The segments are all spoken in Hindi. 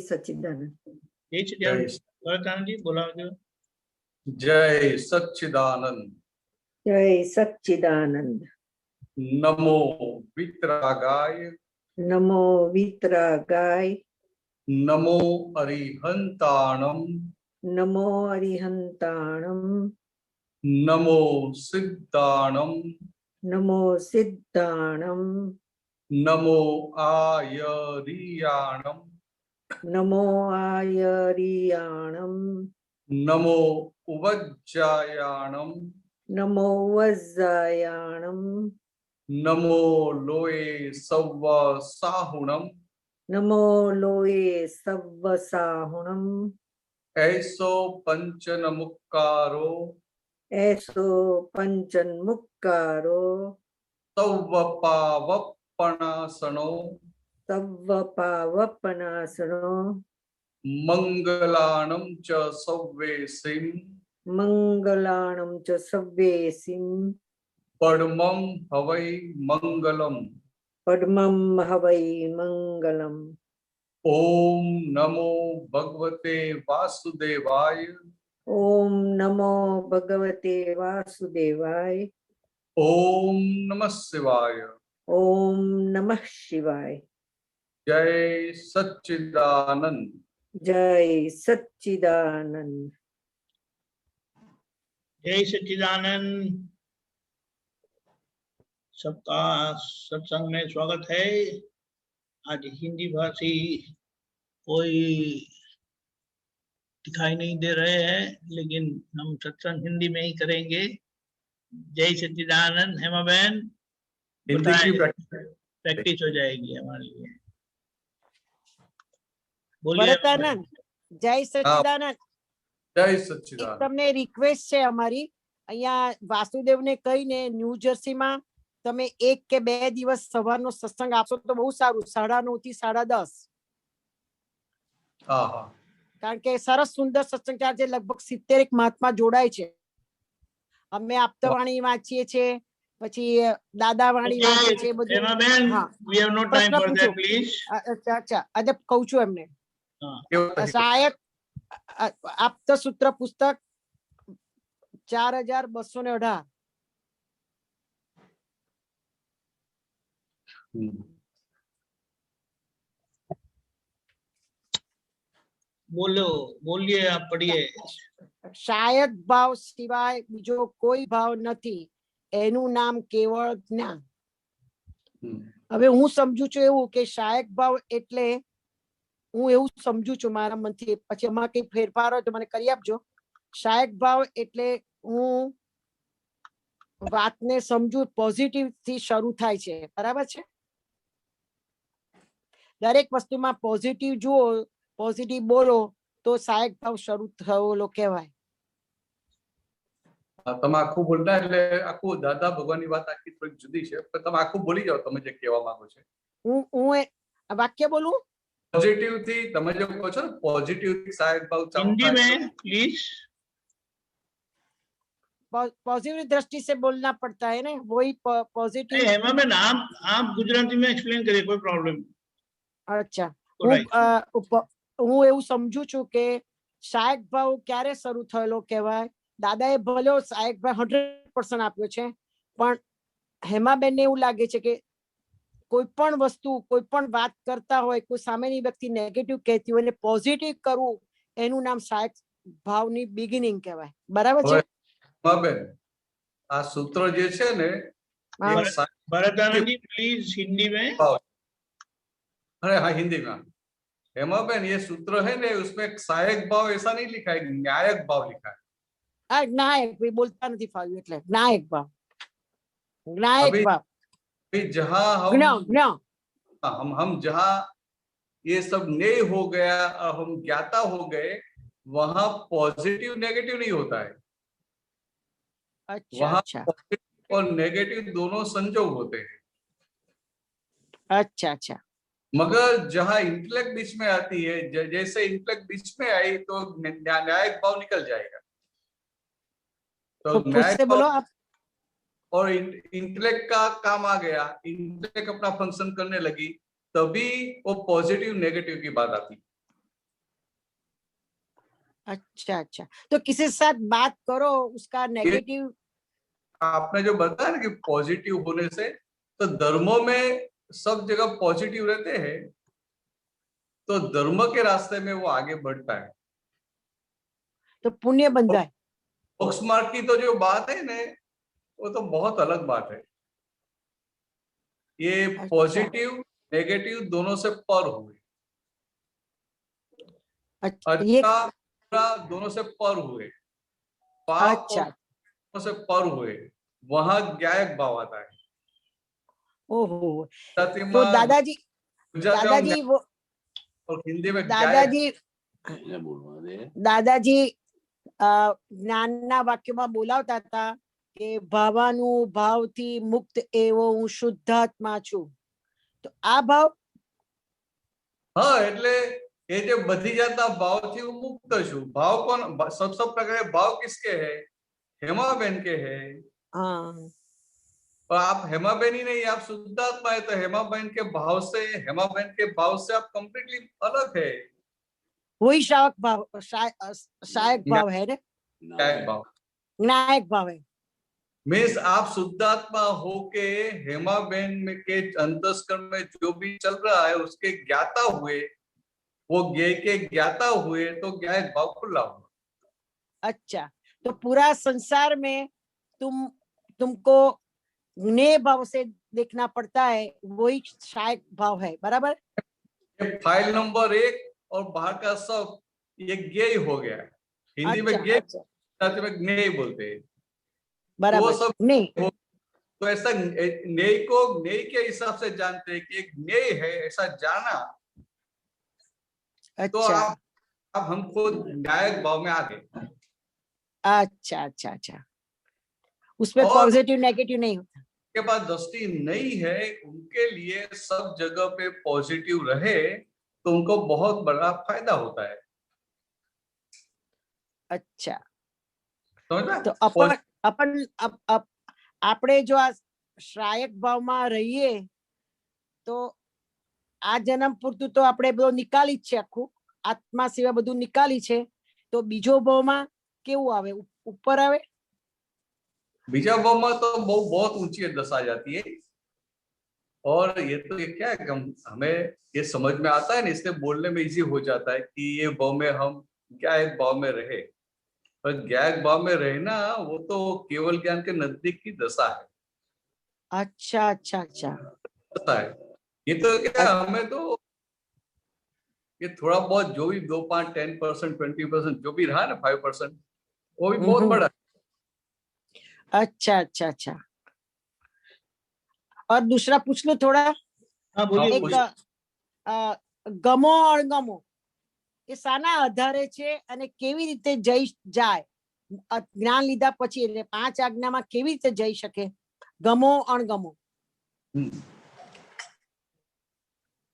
સચ્ચિદાનંદ. જય સચ્ચિદાનંદ. ભરતાનંદજી બોલાવજો. જય સચ્ચિદાનંદ. જય સચ્ચિદાનંદ. નમો વિતરાગાય. નમો વિતરાગાય. નમો અરિહંતાણમ. નમો અરિહંતાણમ. નમો સિદ્ધાણમ. નમો સિદ્ધાણમ. નમો આયરિયાણમ. નમો આયરિયાણમ. નમો ઉવજ્જાયાણમ. નમો વજ્જાયાણમ. નમો લોએ સવ્વ સાહુણમ. નમો લોએ સવ્વ સાહુણમ. એસો પંચન મુક્કારો. એસો પંચન મુક્કારો. સવ્વ પાવપણાસણો. સવ્વ પાવપનાસનો. મંગલાણમ ચ સવ્વેસિમ. મંગલાણમ ચ સવ્યેસિમ. પડમમ હવૈ મંગલમ. પડમમ હવૈ મંગલમ. ઓમ નમો ભગવતે વાસુદેવાય. ઓમ નમો ભગવતે વાસુદેવાય. ઓમ નમઃ શિવાય. ઓમ નમઃ શિવાય. જય સચ્ચિદાનંદ. જય સચ્ચિદાનંદ. जय सच्चिदानंद। सबका सत्संग में स्वागत है। आज हिंदी भाषी कोई दिखाई नहीं दे रहे हैं, लेकिन हम सत्संग हिंदी में ही करेंगे। जय सच्चिदानंद। हेमा बहन हिंदी की प्रैक्टिस हो जाएगी हमारे लिए। बोलिए ભરતાનંદ. જય સચ્ચિદાનંદ. જય સચ્ચિદાનંદ. તમને રિક્વેસ્ટ છે અમારી, અહીંયા વાસુદેવને કહીને ન્યૂ જર્સીમાં તમે 1 કે 2 દિવસ સવારનો સત્સંગ આપશો તો બહુ સારું, 9:30 થી 10:30. કારણ કે સરસ સુંદર સત્સંગ ચાલે છે. લગભગ 70 મહાત્મા જોડાય છે. અમે આપતાવાણી વાંચીએ છીએ, પછી દાદાવાણી વાંચીએ છીએ બધું. અચ્છા, આજે કહું છું એમને. શાયદ આપતા સૂત્ર પુસ્તક 4218. બોલીએ આપ પઢીએ. શાયદ ભાવ સિવાય બીજો કોઈ ભાવ નથી, એનું નામ કેવળ જ્ઞાન. હવે હું સમજુ છું એવું કે શાયક ભાવ એટલે, હું એવું સમજુ છું મારા મનથી, પછી એમાં કઈ ફેરફાર હોય તો મને કરી આપજો. શાયક ભાવ એટલે હું વાતને સમજુ, પોઝિટિવ થી શરૂ થાય છે, બરાબર છે? દરેક વસ્તુમાં પોઝિટિવ જુઓ, પોઝિટિવ બોલો તો શાયક ભાવ શરૂ થયેલો કહેવાય. તમે આખું બોલતા એટલે આખું દાદા ભગવાનની વાત આખી થોડી જુદી છે, પણ તમે આખું બોલી જાઓ તમે જે કહેવા માંગો છો. હું વાક્ય બોલું पॉजिटिव थी, તમે જે કહો છો ને પોઝિટિવ થી શાયદ ભાવ ચાલુ हिंदी में प्लीज। पॉजिटिव दृष्टि से बोलना पड़ता है ना, वही पॉजिटिव। हेमा में आप गुजराती में एक्सप्लेन करिए, कोई प्रॉब्लम। अच्छा, હું એવું સમજુ છું કે શાયક ભાવ ક્યારે શરૂ થયેલો કહેવાય. દાદાએ ભલે શાયક ભાવ 100% આપ્યો છે, પણ હેમાબેનને એવું લાગે છે કે કોઈ પણ વસ્તુ, કોઈ પણ વાત કરતા હોય, કોઈ સામેની વ્યક્તિ નેગેટિવ કહેતી હોય, એને પોઝિટિવ કરવું, એનું નામ શાયક ભાવની બિગિનિંગ કહેવાય. બરાબર છે? બેન, આ સૂત્ર જે છે ને, भरतानंद जी प्लीज हिंदी में। अरे हाँ हिंदी में। हेमा बेन, ये सूत्र है ना, उसमें सहायक भाव ऐसा नहीं लिखा है, न्यायक भाव लिखा है। નાયક ભાઈ બોલતા નથી ફાવ્યું એટલે નાયક ભાવ. નાયક ભાવ जहाँ हम जहाँ ये सब नए हो गया, हम ज्ञाता हो गए, वहां पॉजिटिव नेगेटिव नहीं होता है। अच्छा, वहां अच्छा, पॉजिटिव और नेगेटिव दोनों संजोग होते हैं। अच्छा अच्छा। मगर जहाँ इंटेलेक्ट बीच में आती है, जैसे इंटेलेक्ट बीच में आई तो न्यायिक भाव निकल जाएगा। तो न्यायिक बोलो आप। और इंटेलेक्ट का काम आ गया, इंटेलेक्ट अपना फंक्शन करने लगी, तभी वो पॉजिटिव नेगेटिव की बात आती। अच्छा अच्छा, तो किसी के साथ बात करो उसका नेगेटिव। आपने जो बताया ना कि पॉजिटिव होने से, तो धर्मों में सब जगह पॉजिटिव रहते हैं, तो धर्म के रास्ते में वो आगे बढ़ता है, तो पुण्य बनता है। मोक्ष मार्ग की तो जो बात है ना, वो तो बहुत अलग बात है। ये अच्छा। पॉजिटिव नेगेटिव दोनों से पर हुए, ये अच्छा बुरा दोनों से पर हुए, पाप और अच्छा, दोनों से पर हुए, वहां ज्ञायक भाव आता है। ओहो, गुजराती तो में दादाजी गुजराती में दादाजी वो और हिंदी में ज्ञायक। દાદાજી દાદાજી જ્ઞાનના વાક્યમાં બોલાવતા હતા કે ભાવાનું ભાવથી મુક્ત એવો હું શુદ્ધાત્મા છું, તો આ ભાવ હા, એટલે એ જે બધી જાતના ભાવથી હું મુક્ત છું। ભાવ કોણ? सब प्रकार भाव किसके है? हेमाबेन के है। हाँ, और आप हेमाबेन ही नहीं, आप शुद्धात्मा है, तो हेमाबेन के भाव से, हेमाबेन के भाव से आप कंप्लीटली अलग है। वही सहायक भाव है ना, ज्ञायक भाव ज्ञायक भाव है। मीन्स आप शुद्धात्मा होके हेमाबेन में के अंतस्करण में जो भी चल रहा है उसके ज्ञाता हुए, वो ज्ञेय के ज्ञाता हुए, तो ज्ञायक भाव खुला हुआ। अच्छा, तो पूरा संसार में तुमको ज्ञेय भाव से देखना पड़ता है, वही सहायक भाव है, बराबर। ये फाइल नंबर 1 और बाहर का सब ये ज्ञेय हो गया। हिंदी में ज्ञेय, गुजराती में ज्ञेय बोलते हैं, बराबर। वो सब नहीं, तो ऐसा ज्ञेय को ज्ञेय के हिसाब से जानते हैं कि एक ज्ञेय है, ऐसा जाना। अच्छा, तो आप हमको न्यायिक भाव में आ गए। अच्छा अच्छा अच्छा, उसमें और पॉजिटिव नेगेटिव नहीं होता। के पास दृष्टि नहीं है, उनके लिए सब जगह पे पॉजिटिव रहे तो उनको बहुत बड़ा फायदा होता है। अच्छा, समझ तो अपन આપણે જો આ શ્રાયક ભાવમાં રહીએ તો આ જન્મ પૂરતું તો આપણે બધું નિકાલી જ છે, આખું આત્મા સિવાય બધું નિકાલી છે, તો બીજો ભાવમાં કેવું આવે? ઉપર આવે? बीजा भाव में तो बहुत ऊंची दशा जाती है। और ये तो ये क्या है, हमें ये समझ में आता है ना, इसलिए बोलने में इजी हो जाता है कि ये भाव में हम ज्ञायक भाव में रहे। पर ज्ञायक भाव में रहना वो तो केवल ज्ञान के नजदीक की दशा है। अच्छा अच्छा अच्छा, दशा है ये तो क्या, हमें तो ये थोड़ा बहुत जो भी 2, 5, 10%, 20% जो भी रहा ना, 5%, वो भी बहुत बड़ा। अच्छा अच्छा अच्छा, और दूसरा पूछ लो थोड़ा। हाँ बोलिए। एक गमो अणगमो એ શાના આધારે છે અને કેવી રીતે જઈ જાય? જ્ઞાન લીધા પછી એટલે 5 આજ્ઞામાં કેવી રીતે જઈ શકે? ગમો અણગમો।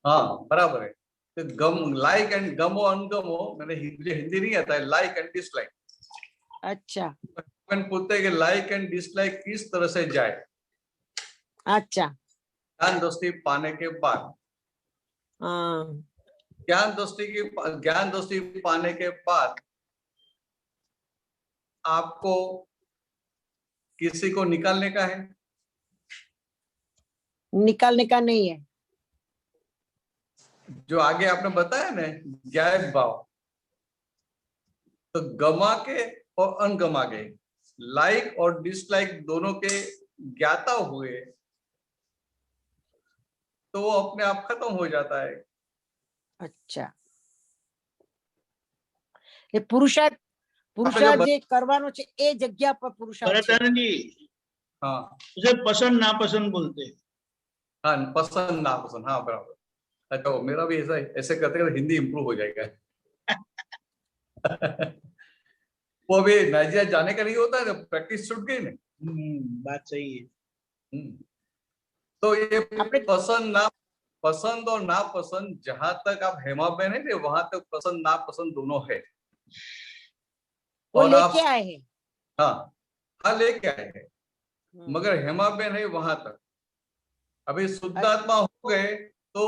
हाँ बराबर है। तो गम, लाइक एंड गमो अनगमो, मैंने हिंदी नहीं आता है, लाइक एंड डिसलाइक। अच्छा, अपन पूछते हैं कि लाइक एंड डिसलाइक किस तरह से जाए। अच्छा, ज्ञान दृष्टि पाने के बाद, ज्ञान दृष्टि पाने के बाद आपको किसी को निकालने का है? निकालने का नहीं है। जो आगे आपने बताया ना ज्ञायक भाव, तो गमा के और अनगमा के, लाइक और डिसलाइक दोनों के ज्ञाता हुए तो वो अपने आप खत्म हो जाता है। अच्छा, ये पुरुषार्थ જે કરવાનો છે એ જગ્યા પર પુરુષાર્થ છે। भरतानंद जी, हाँ, उसे पसंद नापसंद बोलते हैं। हाँ, पसंद नापसंद, हाँ बराबर। अच्छा, मेरा भी ऐसा ऐसे करते करते हिंदी इंप्रूव हो जाएगा। वो अभी नाइजीरिया जाने का नहीं होता है, प्रैक्टिस छूट गई ना। बात सही है। तो ये पसंद और नापसंद, जहां तक आप हेमाबेन है वहां तक पसंद नापसंद दोनों है। वो और लेके आए हैं। हाँ लेके आए हैं, मगर हेमाबेन है वहां तक। अभी शुद्धात्मा हो गए तो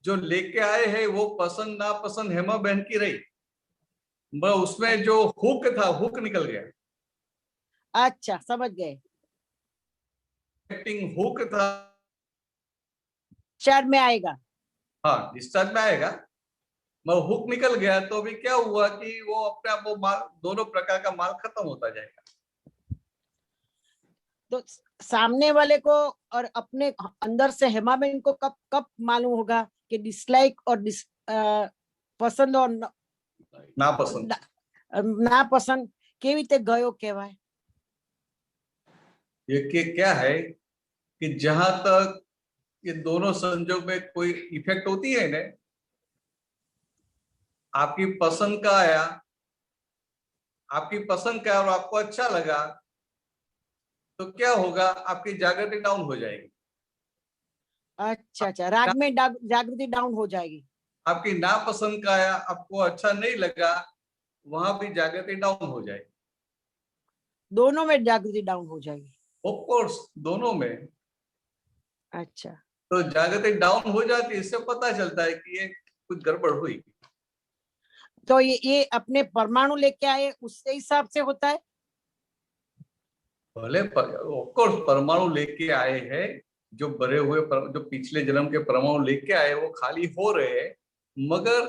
जो लेके आए हैं वो पसंद नापसंद हेमाबेन की रही। मतलब उसमें जो हुक था, हुक निकल गया। अच्छा, समझ गए। एक्टिंग हुक था, डिस्चार्ज में आएगा। हाँ डिस्चार्ज में आएगा, मगर हुक निकल गया तो अभी क्या हुआ कि वो अपने आप वो माल, दोनों प्रकार का माल खत्म होता जाएगा। तो सामने वाले को और अपने अंदर से हेमा बहन को कब कब मालूम होगा कि डिसलाइक और पसंद और नापसंद ना पसंद केवी રીતે ગયો કહેવાય? ये क्या है कि जहां तक ये दोनों संजोग में कोई इफेक्ट होती है ना, आपकी पसंद का आया, आपकी पसंद का और आपको अच्छा लगा, तो क्या होगा, आपकी जागृति डाउन हो जाएगी। अच्छा अच्छा, राग में जागृति डाउन हो जाएगी। आपकी नापसंद का आया, आपको अच्छा नहीं लगा, वहां भी जागृति डाउन हो जाएगी। दोनों में जागृति डाउन हो जाएगी। ऑफ कोर्स दोनों में। अच्छा, तो जागृति डाउन हो जाती है, इससे पता चलता है कि ये कुछ गड़बड़ हुई। तो ये अपने परमाणु लेके आए उससे हिसाब से होता है। भले ऑफ कोर्स परमाणु लेके आए हैं, जो भरे हुए जो पिछले जन्म के परमाणु लेके आए वो खाली हो रहे हैं, मगर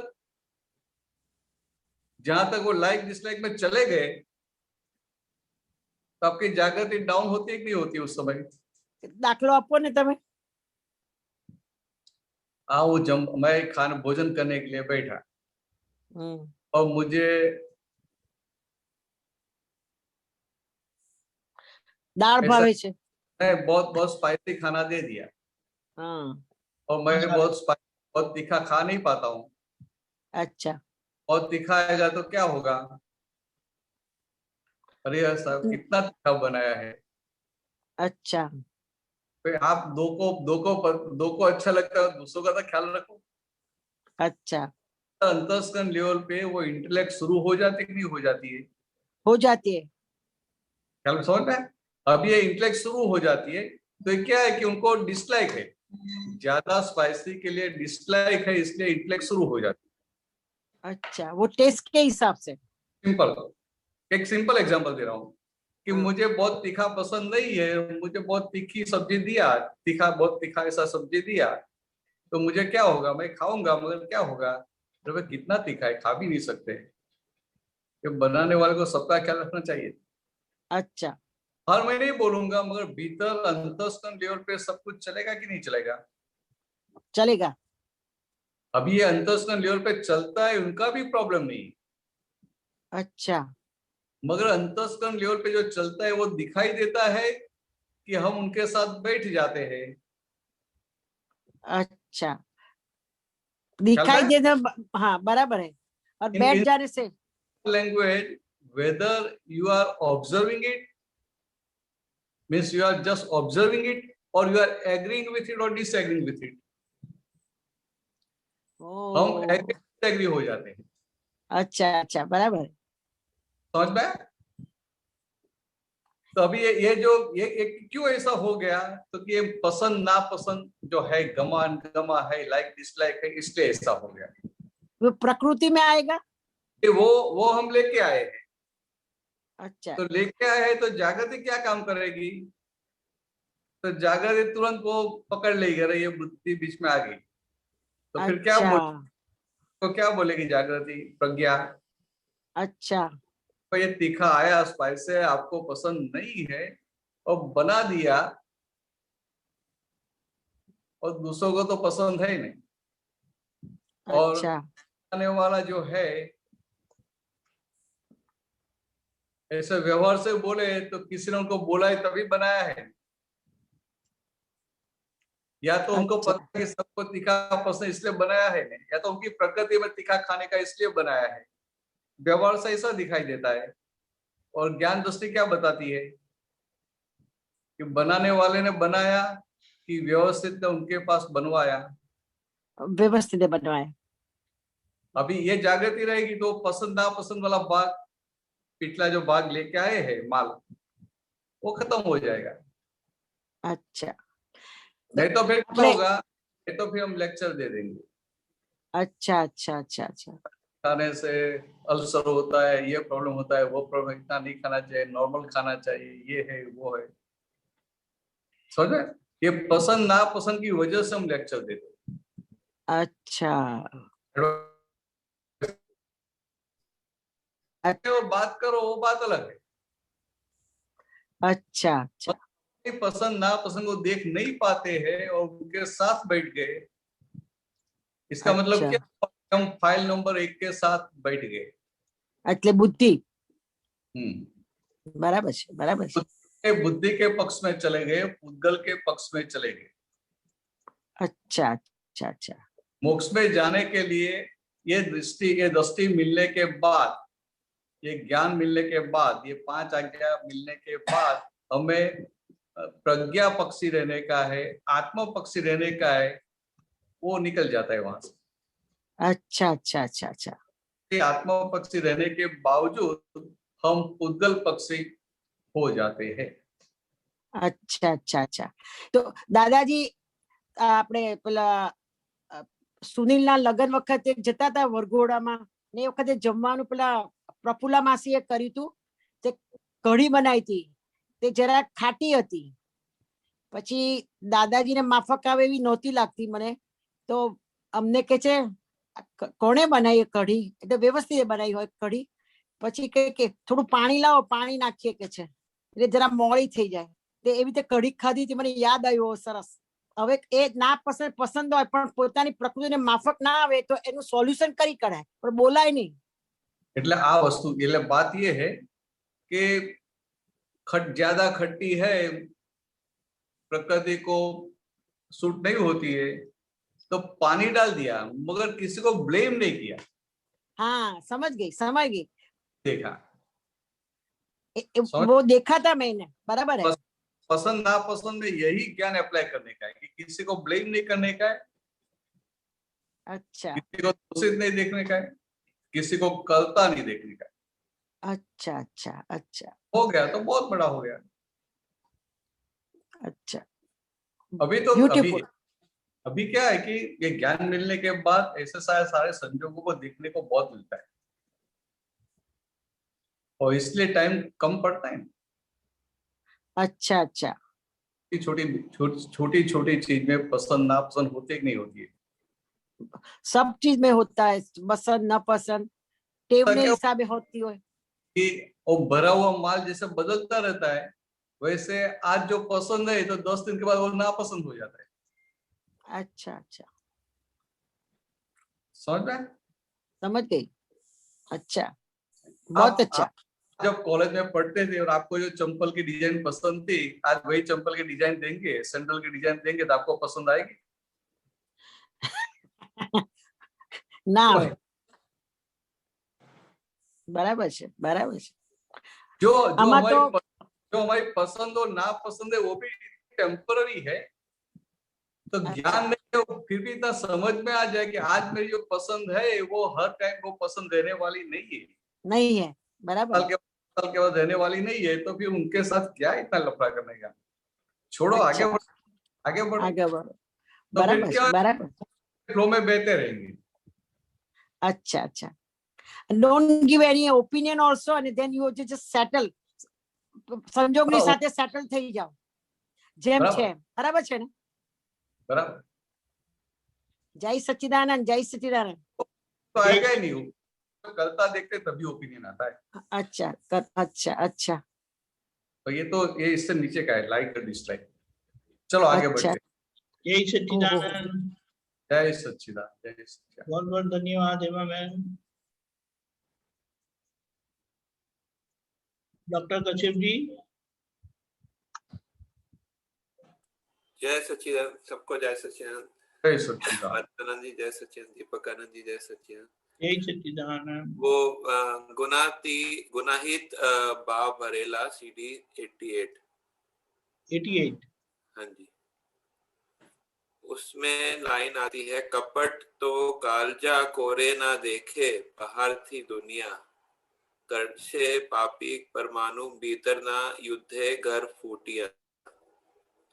जहां तक वो लाइक डिसलाइक में चले गए तो आपकी जागृति डाउन होती है कि नहीं होती उस समय? दाखलो आपो ने तमे। वो मैं खाना भोजन करने के लिए बैठा और मुझे दाल भावे छे, बहुत बहुत स्पाइसी खाना दे दिया। हाँ, और मैं बहुत तीखा खा नहीं पाता हूँ। अच्छा, बहुत तीखा आएगा तो क्या होगा, अरे यार साहब कितना तीखा बनाया है। अच्छा, फिर आप दो को अच्छा लगता है, दूसरों का तो ख्याल रखो। अच्छा, अंतस्करण लेवल पे वो इंटेलेक्ट शुरू हो जाती कि नहीं हो जाती है? हो जाती है। ख्याल समझ में? अब ये इंटेलेक्ट शुरू हो जाती है तो ये क्या है कि उनको डिसलाइक है, ज्यादा स्पाइसी के लिए डिसलाइक है, इसलिए इंटेलेक्ट शुरू हो जाती है। अच्छा, वो टेस्ट के हिसाब से। सिंपल, एक सिंपल एग्जांपल दे रहा हूँ कि हाँ। मुझे बहुत तीखा पसंद नहीं है, मुझे बहुत तीखी सब्जी दिया, बहुत तीखा ऐसा सब्जी दिया, तो मुझे क्या होगा, मैं खाऊंगा, मगर क्या होगा, अरे कितना तीखा है, खा भी नहीं सकते। कि बनाने वाले को सबका ख्याल रखना चाहिए। अच्छा, हर मैं नहीं बोलूंगा, मगर भीतर अंतस्करण लेवल पे सब कुछ चलेगा कि नहीं चलेगा? चलेगा। अभी ये अंतस्करण लेवल पे चलता है, उनका भी प्रॉब्लम नहीं, अच्छा, मगर अंतस्करण लेवल पे जो चलता है वो दिखाई देता है कि हम उनके साथ बैठ जाते हैं। अच्छा, दिखाई देना, हाँ बराबर है। और बैठ जाने से language, whether you are observing it, means you are just observing it, or you are agreeing with it or disagreeing with it. हम एग्री हो जाते हैं। अच्छा अच्छा, बराबर है। समझ में? तो अभी ये क्यों ऐसा हो गया, तो कि ये पसंद नापसंद जो है, गमा अनगमा है, लाइक डिसलाइक है, इसलिए ऐसा हो गया। वो प्रकृति में आएगा, वो हम लेके आए हैं। अच्छा, तो लेके आए हैं तो जागृति क्या काम करेगी? तो जागृति तुरंत वो पकड़ लेगी, अरे ये बुद्धि बीच में आ गई, तो फिर क्या बोलेगी जागृति, प्रज्ञा? अच्छा, तो ये तीखा आया, स्पाइस है, आपको पसंद नहीं है और बना दिया, और दूसरों को तो पसंद है ही नहीं। और बनाने वाला जो है ऐसे व्यवहार से बोले तो किसी ने उनको बोला है तभी बनाया है, या तो उनको पता है कि सबको तीखा पसंद इसलिए बनाया है, या तो उनकी प्रकृति में तीखा खाने का इसलिए बनाया है। व्यवहार से ऐसा दिखाई देता है। और ज्ञान दृष्टि क्या बताती है कि बनाने वाले ने बनाया कि व्यवस्थित ने उनके पास बनवाया, व्यवस्थित बनवाया। अभी ये जागृति रहेगी तो पसंद नापसंद वाला भाग, पिछला जो भाग लेके आए हैं माल, वो खत्म हो जाएगा। अच्छा, नहीं तो फिर क्या होगा, नहीं तो फिर हम लेक्चर दे देंगे। अच्छा अच्छा अच्छा अच्छा, खाने से अल्सर होता है, ये प्रॉब्लम होता है, वो प्रॉब्लम, इतना नहीं खाना चाहिए, नॉर्मल खाना चाहिए, ये है वो है। समझे? ये पसंद नापसंद की वजह से हम लेक्चर देते हैं। अच्छा और बात करो वो बात अलग है। अच्छा अच्छा पसंद नापसंद को देख नहीं पाते हैं और उनके साथ बैठ गए, इसका मतलब अच्छा। क्या? हम फाइल नंबर 1 के साथ बैठ गए। એટલે બુદ્ધિ हम्म। બરાબર છે બરાબર છે। बुद्धि के पक्ष में चले गए, पुद्गल के पक्ष में चले गए। अच्छा अच्छा अच्छा मोक्ष में जाने के लिए ये दृष्टि मिलने के बाद, ये ज्ञान मिलने के बाद, ये 5 आज्ञा मिलने के बाद हमें प्रज्ञा पक्षी रहने का है, आत्म पक्षी रहने का है, वो निकल जाता है वहां से। अच्छा अच्छा अच्छा अच्छा आत्म पक्षी रहने के बावजूद हम पुद्गल पक्षी हो जाते हैं। अच्छा अच्छा अच्छा। तो दादाजी આપણે પેલા સુનિલના લગ્ન વખતે જતા હતા વરઘોડામાં ને એ વખતે જમવાનું પેલા પ્રફુલ્લા માસીએ કર્યું હતું, તે કઢી બનાવી હતી, તે જરા ખાટી હતી, પછી દાદાજીને માફક આવે એવી નહોતી લાગતી મને, તો અમને કે છે કોણે બનાવી કઢી, એટલે વ્યવસ્થિત બનાવી હોય કઢી, પછી કે થોડું પાણી લાવો, પાણી નાખીએ કે છે એટલે જરા મોળી થઈ જાય, તે એવી રીતે કઢી ખાધી હતી, મને યાદ આવ્યો સરસ। હવે એ ના પસંદ હોય પણ પોતાની પ્રકૃતિને માફક ના આવે તો એનું સોલ્યુશન કરી કઢાય, પણ બોલાય નહીં। એટલે આ વસ્તુ, એટલે बात ये है कि ज्यादा खट्टी है, प्रकृति को सूट नहीं होती है, तो पानी डाल दिया, मगर किसी को ब्लेम नहीं किया। हाँ समझ गई देखा वो देखा था मैंने, बराबर है। पसंद नापसंद में यही ज्ञान अप्लाई करने का है कि किसी को ब्लेम नहीं करने का है, अच्छा किसी को दूषित नहीं देखने का है, किसी को कलता नहीं देखने का है। अच्छा अच्छा अच्छा हो गया तो बहुत बड़ा हो गया। अच्छा अभी तो ब्यूटीफुल। अभी क्या है कि ये ज्ञान मिलने के बाद ऐसे सारे संजोगों को देखने को बहुत मिलता है और इसलिए टाइम कम पड़ता है। अच्छा अच्छा छोटी छोटी चीज में पसंद नापसंद होती है कि नहीं होती है? सब चीज में होता है, पसंद न पसंद टेवने हिसाबे होती है कि वो भरा हुआ माल जैसे बदलता रहता है, वैसे आज जो पसंद है तो 10 दिन के बाद वो नापसंद हो जाता है। अच्छा अच्छा समझ में? समझ गई। अच्छा बहुत अच्छा। जब कॉलेज में पढ़ते थे और आपको जो चंपल की डिजाइन पसंद थी, आज वही चंपल की डिजाइन देंगे, सैंडल की डिजाइन देंगे तो आपको पसंद आएगी? ना आवे। बराबर है बराबर है। जो हमारी पसंद और नापसंद है वो भी टेम्पररी है। तो ज्ञान में फिर भी इतना समझ में आ जाए कि आज मेरी जो पसंद है वो हर टाइम वो पसंद रहने वाली नहीं है, बराबर। साल के बाद रहने वाली नहीं है, तो फिर उनके साथ क्या इतना लफड़ा करने का? छोड़ो। अच्छा, आगे बढ़ो। तो फिर क्या, बराबर फ्लो में बहते रहेंगे। अच्छा अच्छा। Don't give any opinion also and then you just settle, સંજોગની સાથે સેટલ થઈ જાઓ જેમ છે, બરાબર છે ને? બરાબર। જય સચ્ચિદાનંદ, જય સચ્ચિદાનંદ। तो आएगा ही नहीं, करता देखते तभी ओपिनियन आता है। अच्छा अच्छा अच्छा। तो ये इससे नीचे का है, लाइक और डिसलाइक। चलो आगे बढ़ते हैं। जय सच्चिदानंद। जय सच्चिदानंद, जय सच्चिदानंद। बहुत बहुत धन्यवाद हेमा मैम। डॉक्टर कश्यप जी। जय सच्चिदानंद सबको, जय सच्चिदानंद। जय सच्चिदानंद। आनंद जी जय सच्चिदानंद, दीपक आनंद जी जय सच्चिदानंद। जय सच्चिदानंद। वो गुनाहित भाव भरेला CD 88। हाँ जी, उसमें लाइन आती है, कपट तो कालजा कोरे ना देखे, बाहर थी दुनिया, कर से पापी परमाणु भीतर ना युद्धे घर फूटिया।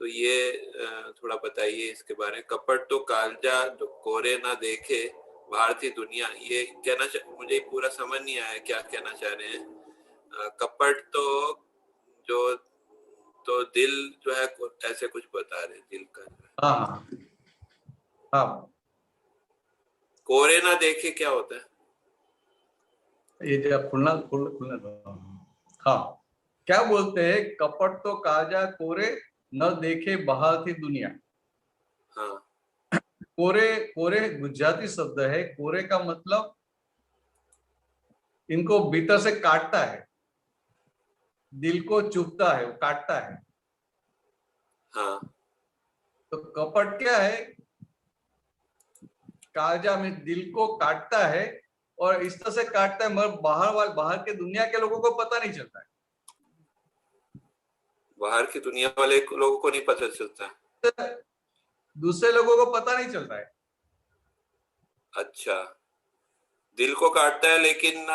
तो ये थोड़ा बताइए इसके बारे में। कपट तो कालजा कोरे ना देखे, भारतीय दुनिया, ये कहना मुझे पूरा समझ नहीं आया क्या कहना चाह रहे हैं। कपट तो जो तो दिल जो है ऐसे कुछ बता रहे, दिल का हाँ हाँ, कोरे ना देखे क्या होता है? ये जब खुलना खुलना हाँ, क्या बोलते हैं, कपट तो काजा कोरे न देखे बाहर थी दुनिया। हाँ कोरे, कोरे गुजराती शब्द है। कोरे का मतलब इनको भीतर से काटता है, दिल को चुभता है, वो काटता है। हाँ तो कपट क्या है, काजा में दिल को काटता है, और इस तरह से काटता है मगर बाहर के दुनिया के लोगों को पता नहीं चलता है। बाहर की दुनिया वाले लोगों को नहीं पता चलता है। दूसरे लोगों को पता नहीं चलता है। अच्छा, दिल को काटता है लेकिन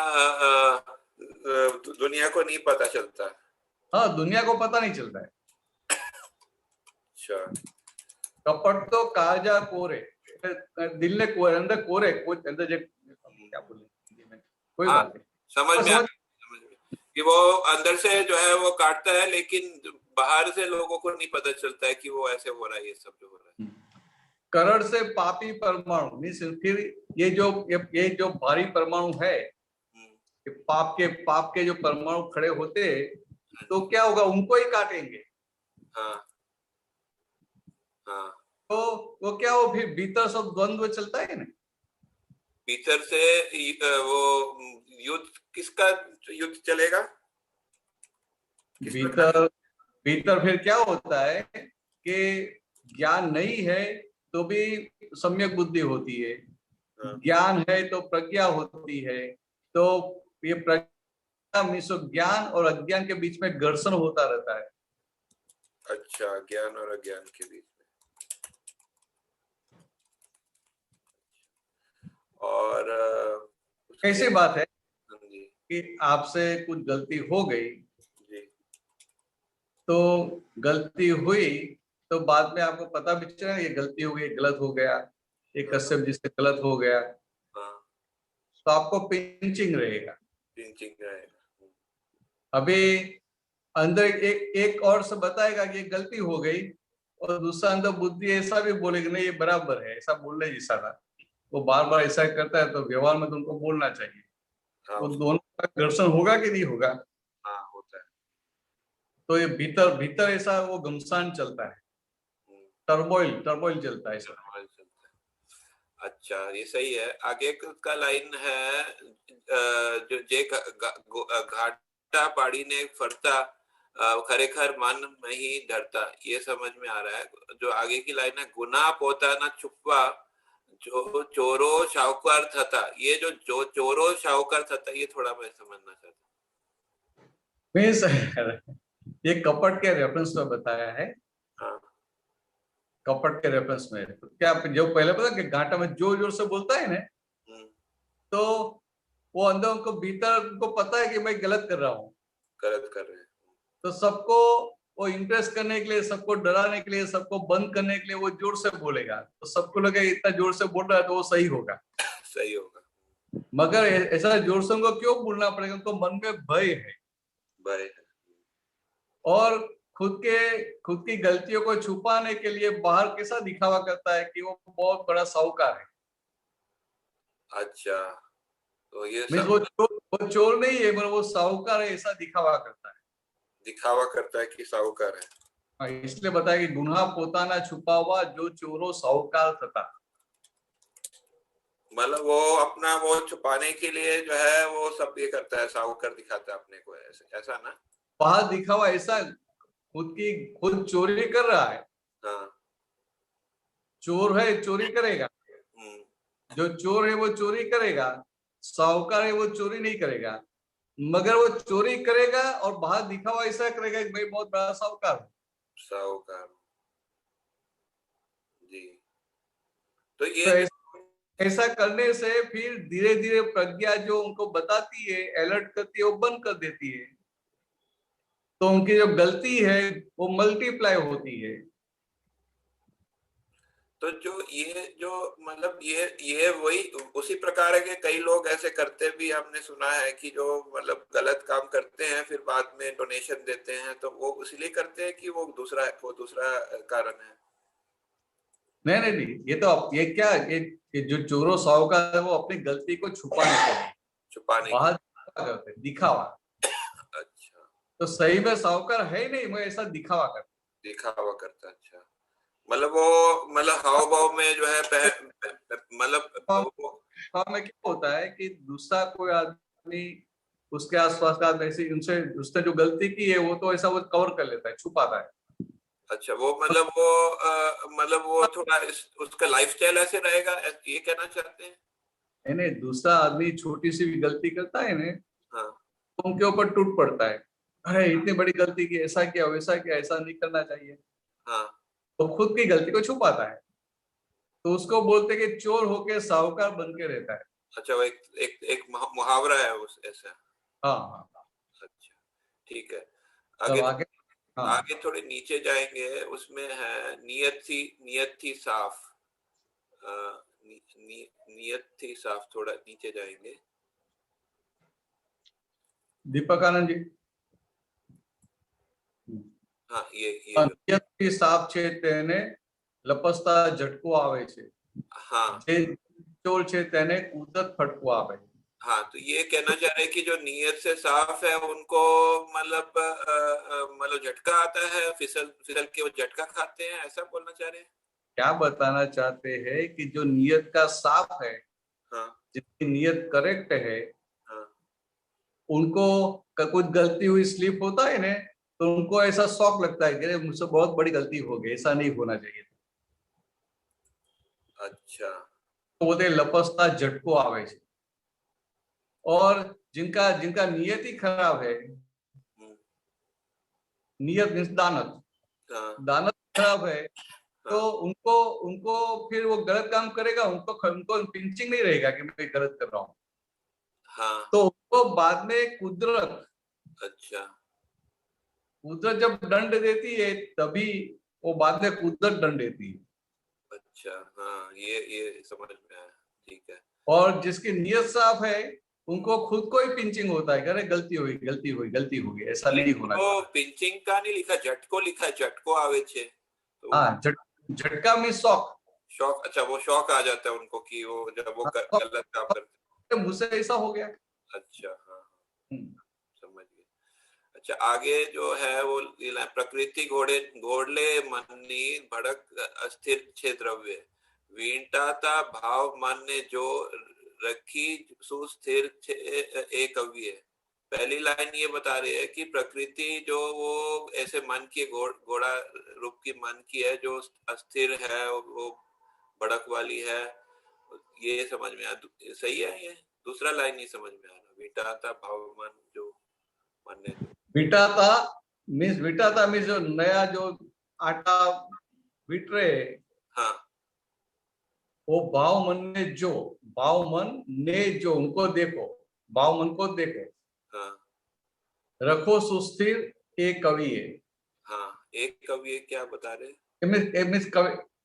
दुनिया को नहीं पता चलता। हाँ, दुनिया को पता नहीं चलता है। अच्छा, कपट तो काजा कोरे, दिल ने कोरे, अंदर कोरे, अंदर क्या बोले कोई हाँ, बात नहीं, समझ में आ कि वो अंदर से जो है वो काटता है, लेकिन बाहर से लोगों को नहीं पता चलता है कि वो ऐसे हो रहा है, ये सब जो हो रहा है। करण से पापी परमाणु, मीन्स फिर ये जो भारी परमाणु है, पाप के जो परमाणु खड़े होते तो क्या होगा, उनको ही काटेंगे। हाँ हाँ, तो वो क्या हो, फिर भीतर सब द्वंद्व चलता है ना। भीतर से वो युद्ध, किसका युद्ध चलेगा? भीतर फिर क्या होता है कि ज्ञान नहीं है तो भी सम्यक बुद्धि होती है, ज्ञान है तो प्रज्ञा होती है। तो ये प्रज्ञा मीन्स ज्ञान और अज्ञान के बीच में घर्षण होता रहता है। अच्छा, ज्ञान और अज्ञान के बीच में। और ऐसी बात है कि आपसे कुछ गलती हो गई, तो गलती हुई तो बाद में आपको पता भी चला ये गलती हो गई, गलत हो गया, ये कश्यप जी से गलत हो गया, तो आपको पिंचिंग रहेगा। अभी अंदर एक और से बताएगा कि ये गलती हो गई, और दूसरा अंदर बुद्धि ऐसा भी बोलेगी नहीं ये बराबर है, ऐसा बोलने जैसा था। वो बार बार ऐसा करता है, तो व्यवहार में तुमको बोलना चाहिए। वो दोनों का घर्षण होगा कि नहीं होगा? हाँ, होता है। तो ये भीतर ऐसा वो घमसान चलता है, टर्मोइल चलता है ऐसा। अच्छा, ये सही है। आगे का लाइन है जो जे घाटा पाड़ी ने फरता खरेखर मन में ही डरता, ये समझ में आ रहा है। जो आगे की लाइन है, गुनाह पोता ना छुपवा जो चोरो शाहूकार था, ये जो चोरो शाहूकार था, ये थोड़ा मैं समझना चाहता हूँ। ये कपट के रेफरेंस में बताया है। हाँ, कपट के रेफरेंस में तो क्या जो पहले पता कि घाटा में जोर जोर से बोलता है ना, तो वो अंदर उनको भीतर उनको पता है कि मैं गलत कर रहा हूँ, गलत कर रहे हैं। तो सबको वो इम्प्रेस करने के लिए, सबको डराने के लिए, सबको बंद करने के लिए वो जोर से बोलेगा, तो सबको लगे इतना जोर से बोल रहा है तो वो सही होगा। सही होगा। मगर ऐसा जोर से उनको क्यों बोलना पड़ेगा? उनको मन में भय है, और खुद की गलतियों को छुपाने के लिए बाहर कैसा दिखावा करता है कि वो बहुत बड़ा साहूकार है। अच्छा, तो ये वो चोर नहीं है, मगर वो साहूकार है, ऐसा दिखावा करता है। दिखावा करता है कि साहूकार है। इसलिए बताया कि गुनाह पोताना छुपावा जो चोरो साहूकार था। मतलब वो अपना वो छुपाने के लिए जो है वो सब ये करता है, साहूकार दिखाता है अपने को, ऐसा ना। बाहर दिखावा ऐसा, खुद चोरी कर रहा है। हाँ, चोर है, चोरी करेगा। जो चोर है वो चोरी करेगा, साहूकार है वो चोरी नहीं करेगा, मगर वो चोरी करेगा और बाहर दिखावा ऐसा करेगा कि मैं बहुत बड़ा साहूकार हूँ। साहूकार जी। तो ये ऐसा करने से फिर धीरे धीरे प्रज्ञा जो उनको बताती है, अलर्ट करती है, वो बंद कर देती है, तो उनकी जो गलती है वो मल्टीप्लाई होती है। तो जो मतलब ये वही उसी प्रकार है कि कई लोग ऐसे करते भी हमने सुना है कि जो मतलब गलत काम करते हैं फिर बाद में डोनेशन देते हैं, तो वो इसलिए करते हैं कि वो दूसरा कारण है। नहीं नहीं नहीं, ये क्या ये जो चोरों साहूकार है वो अपनी गलती को छुपाने के लिए छुपाने बाहर करते दिखावा। अच्छा, तो सही में साहूकार है ही नहीं, मैं ऐसा दिखावा करता। दिखावा करता। अच्छा, मतलब वो मतलब हाव भाव में जो है मतलब में क्या होता है कि दूसरा कोई आदमी उसके आसपास का आदमी उनसे उसने जो गलती की है वो तो ऐसा वो कवर कर लेता है, छुपाता है। अच्छा, वो मतलब वो थोड़ा उसका लाइफस्टाइल ऐसे रहेगा, ये कहना चाहते हैं? नहीं, दूसरा आदमी छोटी सी भी गलती करता है ना हाँ तो उनके ऊपर टूट पड़ता है, अरे इतनी बड़ी गलती की, ऐसा किया वैसा किया, ऐसा नहीं करना चाहिए। हाँ। तो खुद की गलती को छुपाता है, तो उसको बोलते कि चोर होके साहूकार बन के रहता है। अच्छा, वो एक मुहावरा है उस ऐसा। हाँ। अच्छा, ठीक है। तब आगे आगे हाँ, आगे थोड़े नीचे जाएंगे, उसमें है नियत थी साफ। नियत थी साफ, थोड़ा नीचे जाएंगे। दीपक आनंद जी। हाँ, ये जो નિયતથી સાપ છે તેને લપસતા ઝટકો આવે છે, हाँ જે ચોર છે તેને કુદરત ફટકો આવે। हाँ, तो ये कहना चाह रहे हैं कि जो नीयत से साफ है उनको मतलब मतलब झटका आता है, फिसल फिसल के वो झटका खाते हैं, ऐसा बोलना चाह रहे हैं? क्या बताना चाहते हैं कि जो नियत का साफ है, हाँ जिसकी नियत करेक्ट है, हाँ। उनको कुछ गलती हुई स्लिप होता है ना, तो उनको ऐसा शौक लगता है कि अरे मुझसे बहुत बड़ी गलती हो गई, ऐसा नहीं होना चाहिए। अच्छा, तो बोलते लपसता झटको आवे छे। और जिनका जिनका नियत ही खराब है, नियत मीन्स दानत, हाँ दानत खराब है, तो हाँ उनको उनको फिर वो गलत काम करेगा, उनको पिंचिंग नहीं रहेगा कि मैं गलत कर रहा हूँ, हाँ। तो उनको बाद में कुदरत अच्छा कुदरत जब दंड देती है तभी वो बाद में कुदरत दंड देती है। अच्छा, हाँ, ये समझ में आया, ठीक है। और जिसकी नियत साफ है उनको खुद को ही पिंचिंग होता है, अरे गलती हुई गलती हुई गलती होगी, ऐसा नहीं होना तो चाहिए। पिंचिंग का नहीं लिखा, झटको लिखा है, झटको आवे छे तो हाँ, झटका में शौक। शौक। अच्छा, वो शौक आ जाता है उनको कि वो जब वो गलत काम करते। मुझसे ऐसा हो गया। अच्छा, हाँ, समझ गए। अच्छा, आगे जो है वो प्रकृति घोड़ले मननी भड़क अस्थिर छे द्रव्य वींटाता भाव मन ने जो रखी सुस्थिर छे एक कवि है। पहली लाइन ये बता रही है कि प्रकृति जो वो ऐसे मन की घोड़ा रूप की मन की है जो अस्थिर है, वो भड़क वाली है, ये समझ में आया। सही है ये? दूसरा लाइन नहीं समझ में आ रहा। वींटाता भाव मन जो मन ने जो विटाता मीन्स जो नया जो आटा बीट रहे, हाँ वो भाव मन ने जो, भाव मन ने जो, उनको देखो, भाव मन को देखो, हाँ रखो सुस्थिर एक कवि है। हाँ, एक कवि क्या बता रहे?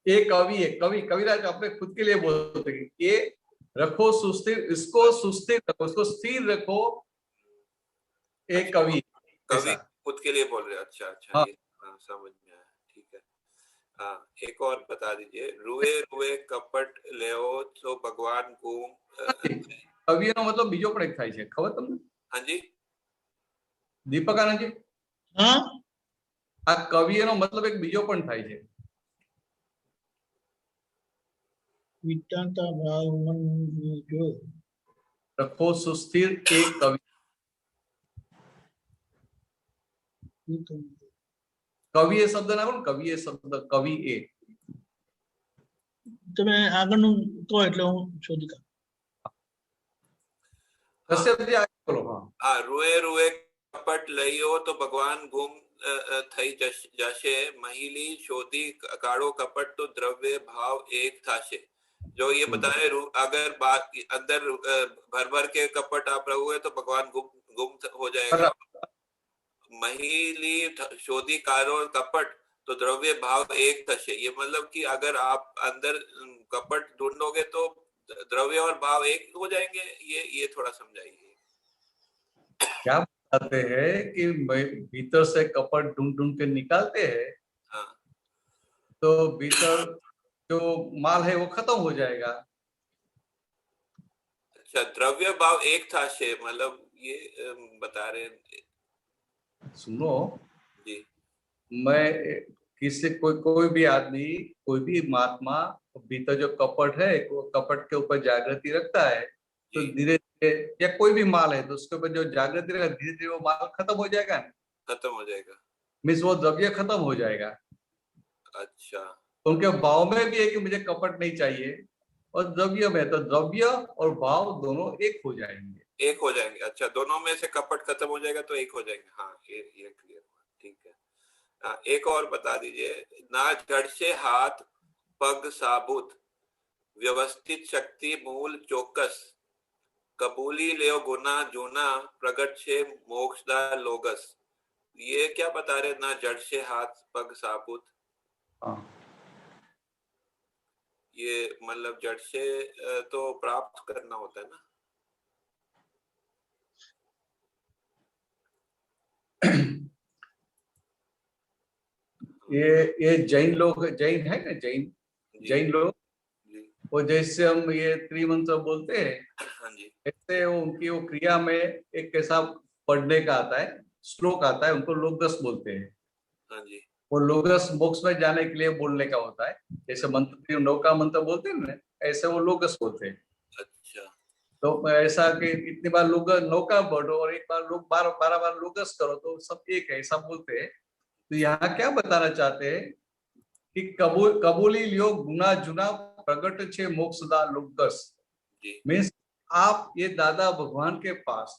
एक कवि है, कविराज अपने खुद के लिए बोलते हैं ये रखो सुस्थिर, इसको सुस्थिर रखो, इसको स्थिर रखो, एक कवि कवि खुद के लिए बोल रहे। अच्छा अच्छा, हाँ। ये हाँ, समझ में आया, ठीक है। हाँ, एक और बता दीजिए। रुए रुए कपट लेओ तो भगवान गुम। कवि नो मतलब बीजो पण एक थाय छे, खबर तमने? हाँ जी, दीपक आनंद जी, हाँ, आ कवि नो मतलब एक बीजो पण थाय छे। विटाता भाव मन जो रखो सुस्थिर एक कवि, કવિ એ શબ્દ ના બોલ, કવિ એ શબ્દ, કવિ એ તમે આગળનું કહો એટલે હું શોધી કાઢું. કશ્યપજી આगे બોલો। हाँ, हाँ, रुए रुए कपट लइयो तो भगवान गुम थई जशे महिली शोधी काड़ो कपट तो द्रव्य भाव एक थाशे। जो ये बता रहे, अगर बात अंदर भर भर के कपट आप रहोगे तो भगवान गुम हो जाएगा। महिली शोधी कारो कपट तो तो द्रव्य भाव एक थशे, ये मतलब कि अगर आप अंदर कपट ढूंढोगे तो द्रव्य और भाव एक हो जाएंगे, ये थोड़ा समझाइए। क्या बताते हैं कि भीतर से कपट ढूंढ ढूंढ के निकालते हैं, हाँ, तो भीतर जो माल है वो खत्म हो जाएगा। अच्छा, द्रव्य भाव एक था शे, मतलब ये बता रहे हैं। सुनो जी, मैं किसी कोई भी आदमी, कोई भी महात्मा भीतर जो कपट है वो कपट के ऊपर जागृति रखता है, तो जी। धीरे धीरे, या कोई भी माल है तो उसके ऊपर जो जागृति रहेगा धीरे धीरे वो माल खत्म हो जाएगा, खत्म हो जाएगा। मीन्स वो द्रव्य खत्म हो जाएगा। अच्छा, तो उनके भाव में भी है कि मुझे कपट नहीं चाहिए, और द्रव्य में तो द्रव्य और भाव दोनों एक हो जाएंगे। एक हो जाएंगे। अच्छा, दोनों में से कपट खत्म हो जाएगा तो एक हो जाएंगे। हाँ, ये क्लियर हुआ, ठीक है। हाँ, एक और बता दीजिए। ना जड़ से हाथ पग साबुत, व्यवस्थित शक्ति मूल चौकस, कबूली ले गुना जूना, प्रगट से मोक्षदा लोगस। ये क्या बता रहे? ना जड़ से हाथ पग साबुत, हाँ, ये मतलब जड़ से तो प्राप्त करना होता है ना। ये जैन लोग, जैन है ना, जैन लोग, जी, वो जैसे हम ये त्रिमंत्र बोलते हैं, हाँ जी, ऐसे उनकी वो क्रिया में एक ऐसा पढ़ने का आता है, श्लोक आता है, उनको लोगस बोलते हैं। हाँ जी, वो लोगस मोक्ष में जाने के लिए बोलने का होता है। जैसे मंत्र, नौका मंत्र बोलते हैं ना, ऐसे वो लोगस बोलते हैं। अच्छा, तो ऐसा कि इतनी बार लोग नौका बढ़ो और एक बार लोग 12 बार लोगस करो तो सब एक है, ऐसा बोलते हैं। तो यहाँ क्या बताना चाहते हैं कि कबूली लियो गुना जुना, प्रगट छे मोक्षदा लोगस। जी, मीन्स आप ये दादा भगवान के पास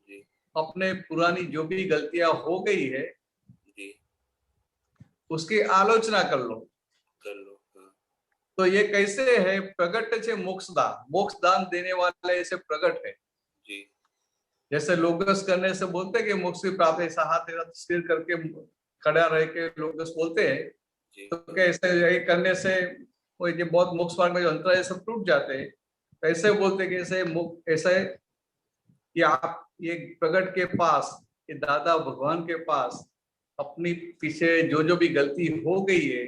जी, अपने पुरानी जो भी गलतियां हो गई है जी, उसकी आलोचना कर लो। कर लो। हाँ, तो ये कैसे है? प्रगट छे मोक्षदा, मोक्ष दान देने वाले ऐसे प्रगट है। जी, जैसे लोगस करने से बोलते हैं कि मोक्ष की प्राप्ति, ऐसा हाथ स्थिर करके खड़ा रह के लोगस बोलते हैं। जी, तो कैसे ये करने से वो ये बहुत मोक्ष मार्ग में जो अंतर है सब टूट जाते हैं। तो ऐसे बोलते हैं कि ऐसे कि आप ये प्रगट के पास, ये दादा भगवान के पास अपनी पीछे जो जो भी गलती हो गई है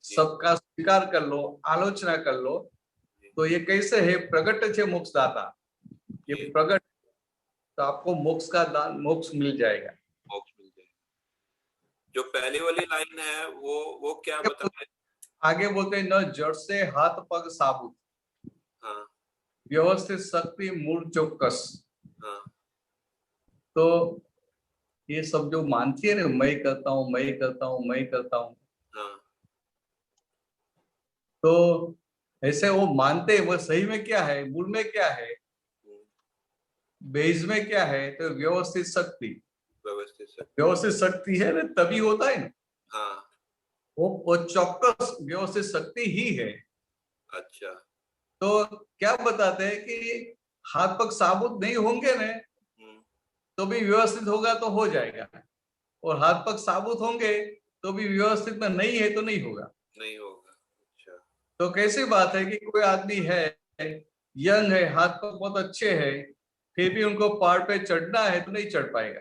सबका स्वीकार कर लो, आलोचना कर लो। तो ये कैसे है? प्रगट छे मोक्षदाता, ये जी, प्रगट, तो आपको मोक्ष का दान, मोक्ष मिल जाएगा। मोक्ष मिल जाएगा। जो पहली वाली लाइन है वो क्या बता रहे? आगे बोलते हैं, न जड़ से हाथ पग साबुत, हाँ, व्यवस्थित शक्ति मूल चौकस। हाँ, तो ये सब जो मानती है ना, मैं करता हूँ, मैं करता हूँ, मैं करता हूँ, हाँ, तो ऐसे वो मानते हैं, वो सही में क्या है, मूल में क्या है, बेज में क्या है? तो व्यवस्थित शक्ति, व्यवस्थित शक्ति। व्यवस्थित शक्ति है ना तभी होता है ना। हाँ, वो चौकस व्यवस्थित शक्ति ही है। अच्छा, तो क्या बताते हैं कि हाथ पग साबुत नहीं होंगे ना तो भी व्यवस्थित होगा तो हो जाएगा, और हाथ पग साबुत होंगे तो भी व्यवस्थित में नहीं है तो नहीं होगा। नहीं होगा। अच्छा, तो कैसी बात है कि कोई आदमी है, यंग है, हाथ पग बहुत अच्छे हैं, फिर भी उनको पहाड़ पे चढ़ना है तो नहीं चढ़ पाएगा।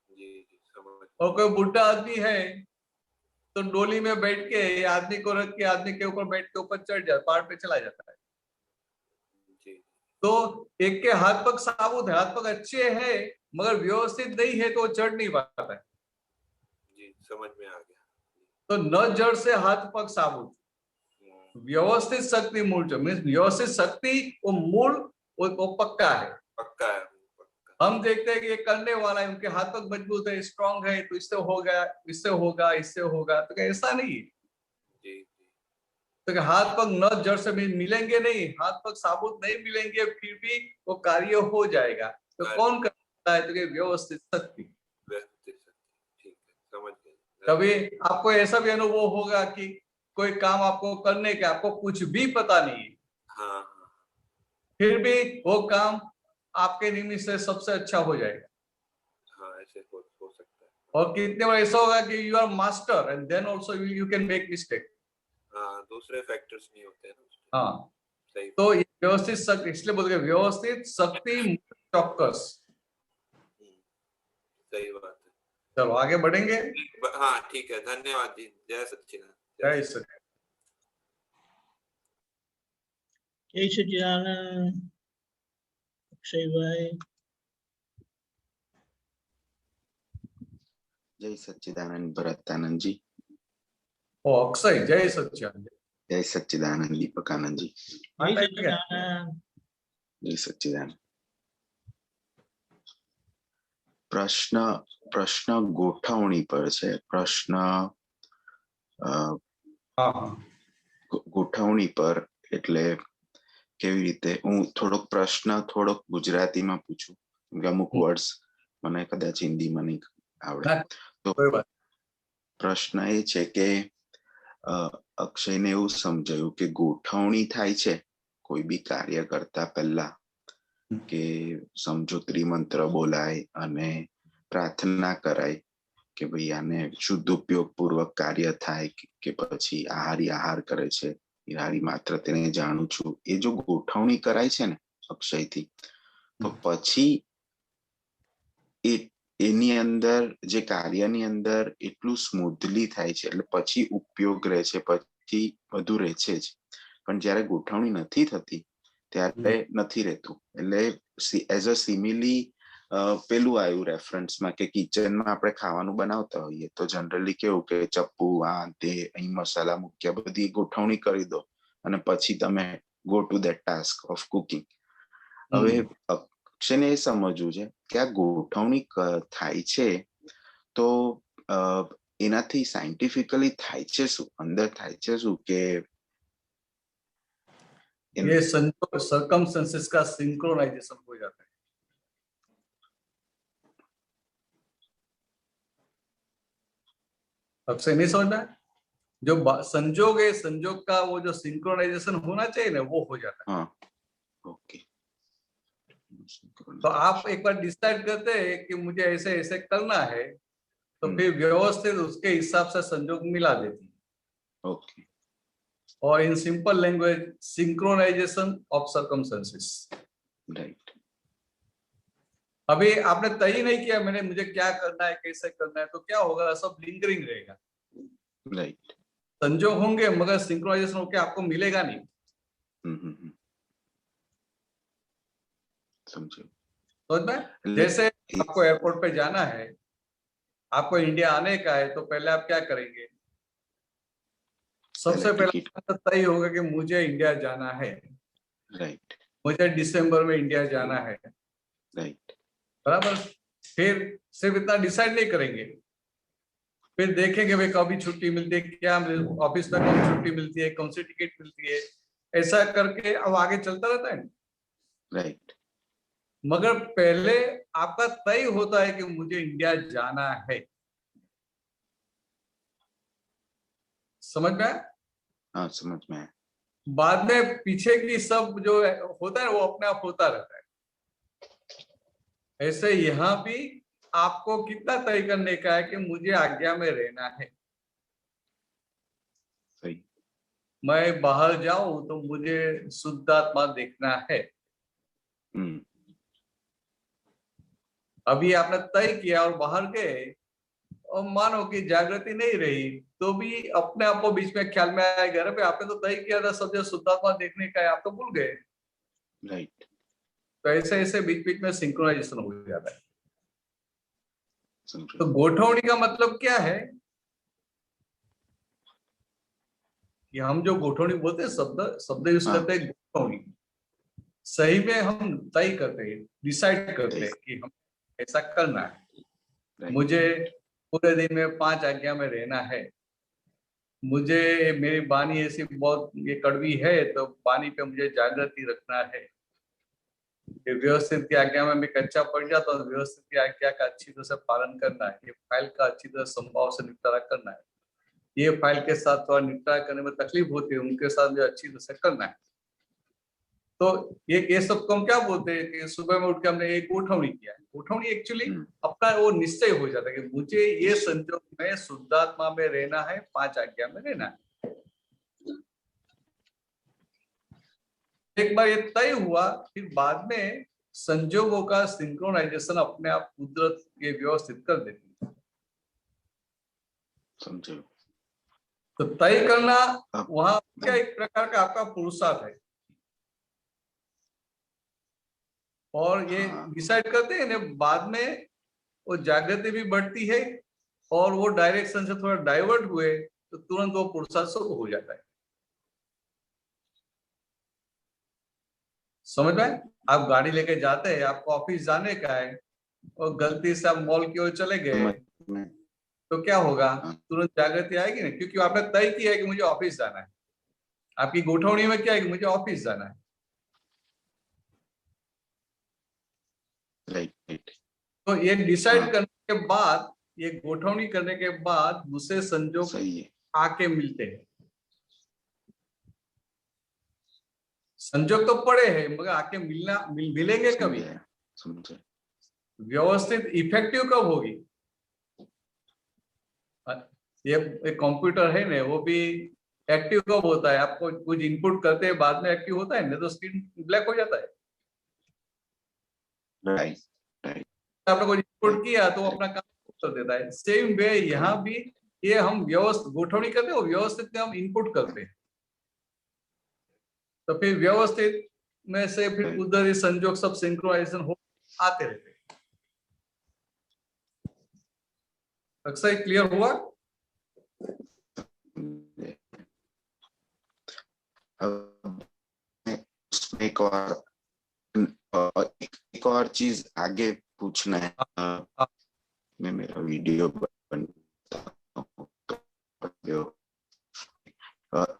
जी, जी, समझ। और कोई बुढ़ा आदमी है तो डोली में बैठ के आदमी को रख के आदमी के ऊपर बैठ के ऊपर चढ़ जाता, पहाड़ पे चला जाता है। जी, तो एक के हाथ पग साबुत है, हाथ पग अच्छे हैं, मगर व्यवस्थित नहीं है तो वो चढ़ नहीं पाता है। जी, समझ में आ गया। तो न जड़ से हाथ पग साबुत, व्यवस्थित शक्ति मूल, जो मीन्स व्यवस्थित शक्ति वो मूल, वो पक्का है। पक्का है, पक्का। हम देखते हैं कि ये करने वाला है, उनके हाथ पग मजबूत है, स्ट्रांग है, तो इससे होगा, इससे होगा, इससे होगा, तो ऐसा नहीं है। जी, जी, तो हाथ पग न जड़ से मिलेंगे नहीं, हाथ पग साबुत नहीं मिलेंगे, फिर भी वो कार्य हो जाएगा। तो कौन करता है? तो व्यवस्थित शक्ति। व्यवस्थित शक्ति, ठीक है, समझ गए। कभी आपको ऐसा भी अनुभव होगा कि कोई काम आपको करने के, आपको कुछ भी पता नहीं है, हाँ, हाँ, फिर भी वो काम आपके निमित्त से सबसे अच्छा हो जाएगा। हाँ, ऐसे हो सकता है। और कितने बार ऐसा होगा कि you are master and then also you can make mistake. हाँ, दूसरे फैक्टर्स नहीं होते ना। हाँ, सही। तो ये व्यवस्थित शक्ति, इसलिए बोलते हैं व्यवस्थित शक्ति चौकस। सही बात है। चलो आगे बढ़ेंगे। हाँ ठीक है, धन्यवाद जी। जय सच्चिदानंद। जय सच्चिदानंद। जय सच्चिदानंद। अक्षय भाई। जय सच्चिदानंद भरतानंद जी। ओ अक्षय, जय सच्चिदानंद। जय सच्चिदानंद दीपकानंद जी। जय सच्चिदानंद। जय सच्चिदानंद। પ્રશ્ન ગોઠવણી પર છે। પ્રશ્ન ગોઠવણી પર એટલે કેવી રીતે, હું થોડોક પ્રશ્ન થોડોક ગુજરાતીમાં પૂછું, કેમ કે અમુક વર્ડ્સ મને કદાચ હિન્દીમાં નહીં આવડે। તો પ્રશ્ન એ છે કે અક્ષયને એવું સમજાયું કે ગોઠવણી થાય છે કોઈ બી કાર્ય કરતા પહેલા, કે સમજો ત્રિમંત્ર બોલાય અને પ્રાર્થના કરાય કે ભાઈ આને શુદ્ધ ઉપયોગ પૂર્વક કાર્ય થાય કે પછી આહારી આહાર કરે છે, આહારી માત્ર તેને જાણું છું, એ જો ગોઠવણી કરાય છે ને અક્ષયથી, તો પછી એની અંદર જે કાર્યની અંદર એટલું સ્મૂધલી થાય છે, એટલે પછી ઉપયોગ રહે છે, પછી બધું રહે છે જ। પણ જયારે ગોઠવણી નથી થતી ત્યારે નથી રહેતું। એટલે એઝ અ સિમિલી પેલું આવ્યું રેફરન્સમાં કે કિચનમાં આપણે ખાવાનું બનાવતા હોઈએ તો જનરલી કેવું કે ચપ્પુ આ તે અહીં મસાલા મૂક્યા, બધી ગોઠવણી કરી દો અને પછી તમે go to that task of cooking. હવે અક્ષયને એ સમજવું છે કે આ ગોઠવણી થાય છે તો એનાથી સાયન્ટિફિકલી થાય છે શું, અંદર થાય છે શું કે ये सर्कमस्टेंसेस का सिंक्रोनाइजेशन हो जाता है। अक्षय नहीं समझना है? जो संजोग है, संजोग का वो जो सिंक्रोनाइजेशन होना चाहिए ना, वो हो जाता है। हाँ, ओके। तो आप एक बार डिसाइड करते हैं कि मुझे ऐसे ऐसे करना है, तो फिर व्यवस्थित उसके हिसाब से संजोग मिला देती है। ओके। और in simple language synchronization of circumstances. Right. अभी आपने तय नहीं किया मैंने मुझे क्या करना है, कैसे करना है, तो क्या होगा, सब लिंगरिंग रहेगा। राइट। संजोग होंगे मगर सिंक्रोनाइजेशन होके आपको मिलेगा नहीं। समझो। समझ में? जैसे आपको एयरपोर्ट पे जाना है, आपको इंडिया आने का है, तो पहले आप क्या करेंगे? सबसे पहले तय होगा कि मुझे इंडिया जाना है। राइट। मुझे दिसंबर में इंडिया जाना है। राइट। बराबर। फिर सिर्फ इतना डिसाइड नहीं करेंगे, फिर देखेंगे भाई कभी छुट्टी मिलती है, क्या ऑफिस में कब छुट्टी मिलती है, कौन सी टिकट मिलती है, ऐसा करके अब आगे चलता रहता है। राइट। मगर पहले आपका तय होता है कि मुझे इंडिया जाना है। समझ में आया? हाँ, समझ में आया। बाद में पीछे की सब जो होता है वो अपने आप होता रहता है। ऐसे यहाँ भी आपको कितना तय करने का है कि मुझे आज्ञा में रहना है। सही। मैं बाहर जाऊं तो मुझे शुद्ध आत्मा देखना है। अभी आपने तय किया और बाहर गए और मानो कि जागृति नहीं रही, तो भी अपने आप को बीच में ख्याल में आया, घर पे आपने तो तय किया था सब शुद्धात्मा देखने का है, आप तो भूल गए। राइट। तो ऐसे ऐसे बीच बीच में सिंक्रोनाइजेशन हो जाता है। समझो। तो गोठवणी का मतलब क्या है कि हम जो गोठवणी बोलते हैं, शब्द यूज करते हैं गोठवणी, सही में हम तय करते हैं, डिसाइड करते हैं कि हम ऐसा करना है। मुझे पूरे दिन में 5 आज्ञा में रहना है। मुझे मेरी वाणी ऐसी बहुत ये कड़वी है, तो वाणी पे मुझे जागृति रखना है। ये व्यवस्थित की आज्ञा में मैं कच्चा पड़ जाता हूँ, व्यवस्थित की आज्ञा का अच्छी तरह से पालन करना है। ये फाइल का अच्छी तरह संभाव से निपटारा करना है। ये फाइल के साथ थोड़ा निपटारा करने में तकलीफ होती है, उनके साथ मुझे अच्छी तरह से करना है। तो ये सब को हम क्या बोलते हैं कि सुबह में उठ के हमने एक उठौनी किया। उठौनी एक्चुअली अपना वो निश्चय हो जाता है कि मुझे ये संजोग में शुद्धात्मा में रहना है, 5 आज्ञा में रहना है। एक बार ये तय हुआ, फिर बाद में संजोगों का सिंक्रोनाइजेशन अपने आप कुदरत के व्यवस्थित कर देती है। समझो। तो तय करना वहां क्या एक प्रकार का आपका पुरुषार्थ है, और ये डिसाइड करते हैं ना, बाद में वो जागृति भी बढ़ती है और वो डायरेक्शन से थोड़ा डाइवर्ट हुए तो तुरंत वो पुरुषार्थ शुरू हो जाता है। समझ में? आप गाड़ी लेके जाते हैं, आपको ऑफिस जाने का है और गलती से आप मॉल की ओर चले गए तो क्या होगा? तुरंत जागृति आएगी ना, क्योंकि आपने तय किया है कि मुझे ऑफिस जाना है। आपकी गोठवनी में क्या है कि मुझे ऑफिस जाना है। राइट। तो ये डिसाइड करने के बाद, ये गोठवनी करने के बाद दूसरे संजोग आके मिलते हैं। संजोग तो पड़े हैं मगर आके मिलेंगे कभी? व्यवस्थित इफेक्टिव कब होगी? ये कंप्यूटर है ना, वो भी एक्टिव कब होता है? आपको कुछ इनपुट करते हैं बाद में एक्टिव होता है ना, तो स्क्रीन ब्लैक हो जाता है। आपने कुछ इनपुट किया तो अपना काम कर देता है। सेम वे यहाँ भी ये हम व्यवस्थित गोठवनी करते हैं, व्यवस्थित में हम इनपुट करते हैं, तो फिर व्यवस्थित में से फिर उधर संजोग सब सिंक्रोनाइजेशन हो आते रहते हैं। अक्सर क्लियर हुआ? एक और चीज आगे पूछना है। मैं मेरा वीडियो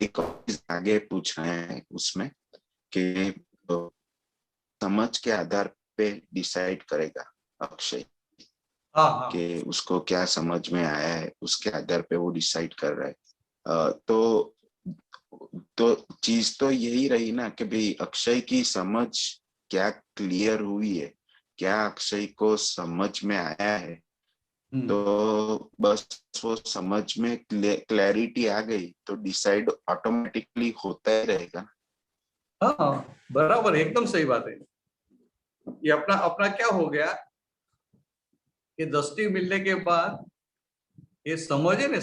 एक और चीज आगे पूछना है उसमें कि समझ के आधार पे डिसाइड करेगा अक्षय कि उसको क्या समझ में आया है, उसके आधार पे वो डिसाइड कर रहा है। तो चीज तो यही रही ना कि भाई अक्षय की समझ क्या क्लियर हुई है, क्या अक्षय को समझ में आया है। तो बस वो समझ में क्लैरिटी आ गई तो डिसाइड ऑटोमेटिकली होता ही रहेगा। हाँ बराबर, एकदम सही बात है। ये अपना अपना क्या हो गया कि दृष्टि मिलने के बाद ये समझ है ना,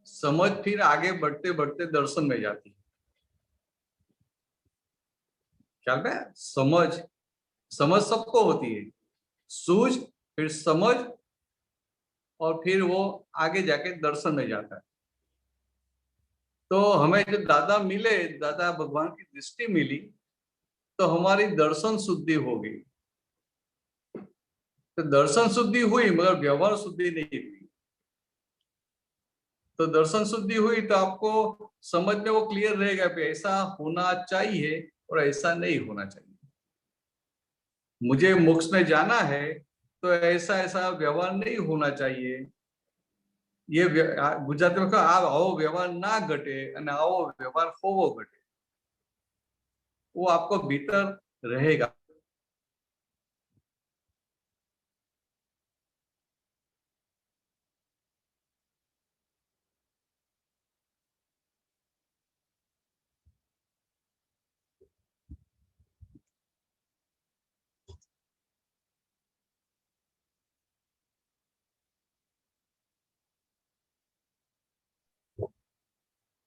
समझ फिर आगे बढ़ते बढ़ते दर्शन में जाती है। ख्याल में? समझ सबको होती है, सूझ फिर समझ और फिर वो आगे जाके दर्शन में जाता है। तो हमें जब दादा मिले, दादा भगवान की दृष्टि मिली, तो हमारी दर्शन शुद्धि हो गई। तो दर्शन शुद्धि हुई मगर व्यवहार शुद्धि नहीं हुई। तो दर्शन शुद्धि हुई तो आपको समझ में वो क्लियर रहेगा कि ऐसा होना चाहिए और ऐसा नहीं होना चाहिए। मुझे मोक्ष में जाना है तो ऐसा ऐसा व्यवहार नहीं होना चाहिए। ये गुजराती में कहा आओ व्यवहार ना घटे અને આવો વ્યવહાર હોવો ઘટે, वो आपको भीतर रहेगा।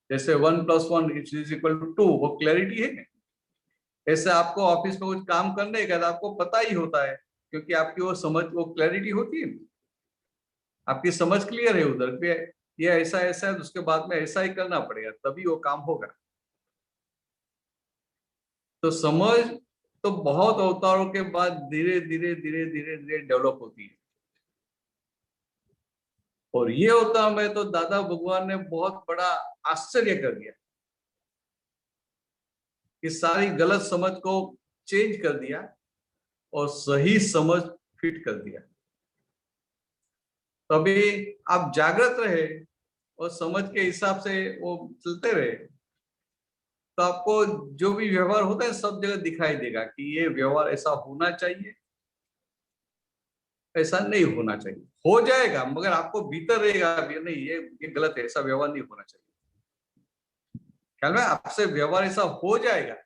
जैसे 1 + 1 = 2, वो क्लैरिटी है। ऐसे आपको ऑफिस में कुछ काम करने का आपको पता ही होता है, क्योंकि आपकी वो समझ, वो क्लैरिटी होती है, आपकी समझ क्लियर है उधर पे ये ऐसा ऐसा है, उसके बाद में ऐसा ही करना पड़ेगा तभी वो काम होगा। तो समझ तो बहुत अवतारों के बाद धीरे धीरे धीरे धीरे धीरे डेवलप होती है। और ये होता मैं तो दादा भगवान ने बहुत बड़ा आश्चर्य कर दिया कि सारी गलत समझ को चेंज कर दिया और सही समझ फिट कर दिया। तभी आप जागृत रहे और समझ के हिसाब से वो चलते रहे तो आपको जो भी व्यवहार होता है सब जगह दिखाई देगा कि ये व्यवहार ऐसा होना चाहिए, ऐसा नहीं होना चाहिए। हो जाएगा मगर आपको भीतर रहेगा अभी नहीं ये गलत है, ऐसा व्यवहार नहीं होना चाहिए। ख्याल में आपसे व्यवहार ऐसा हो जाएगा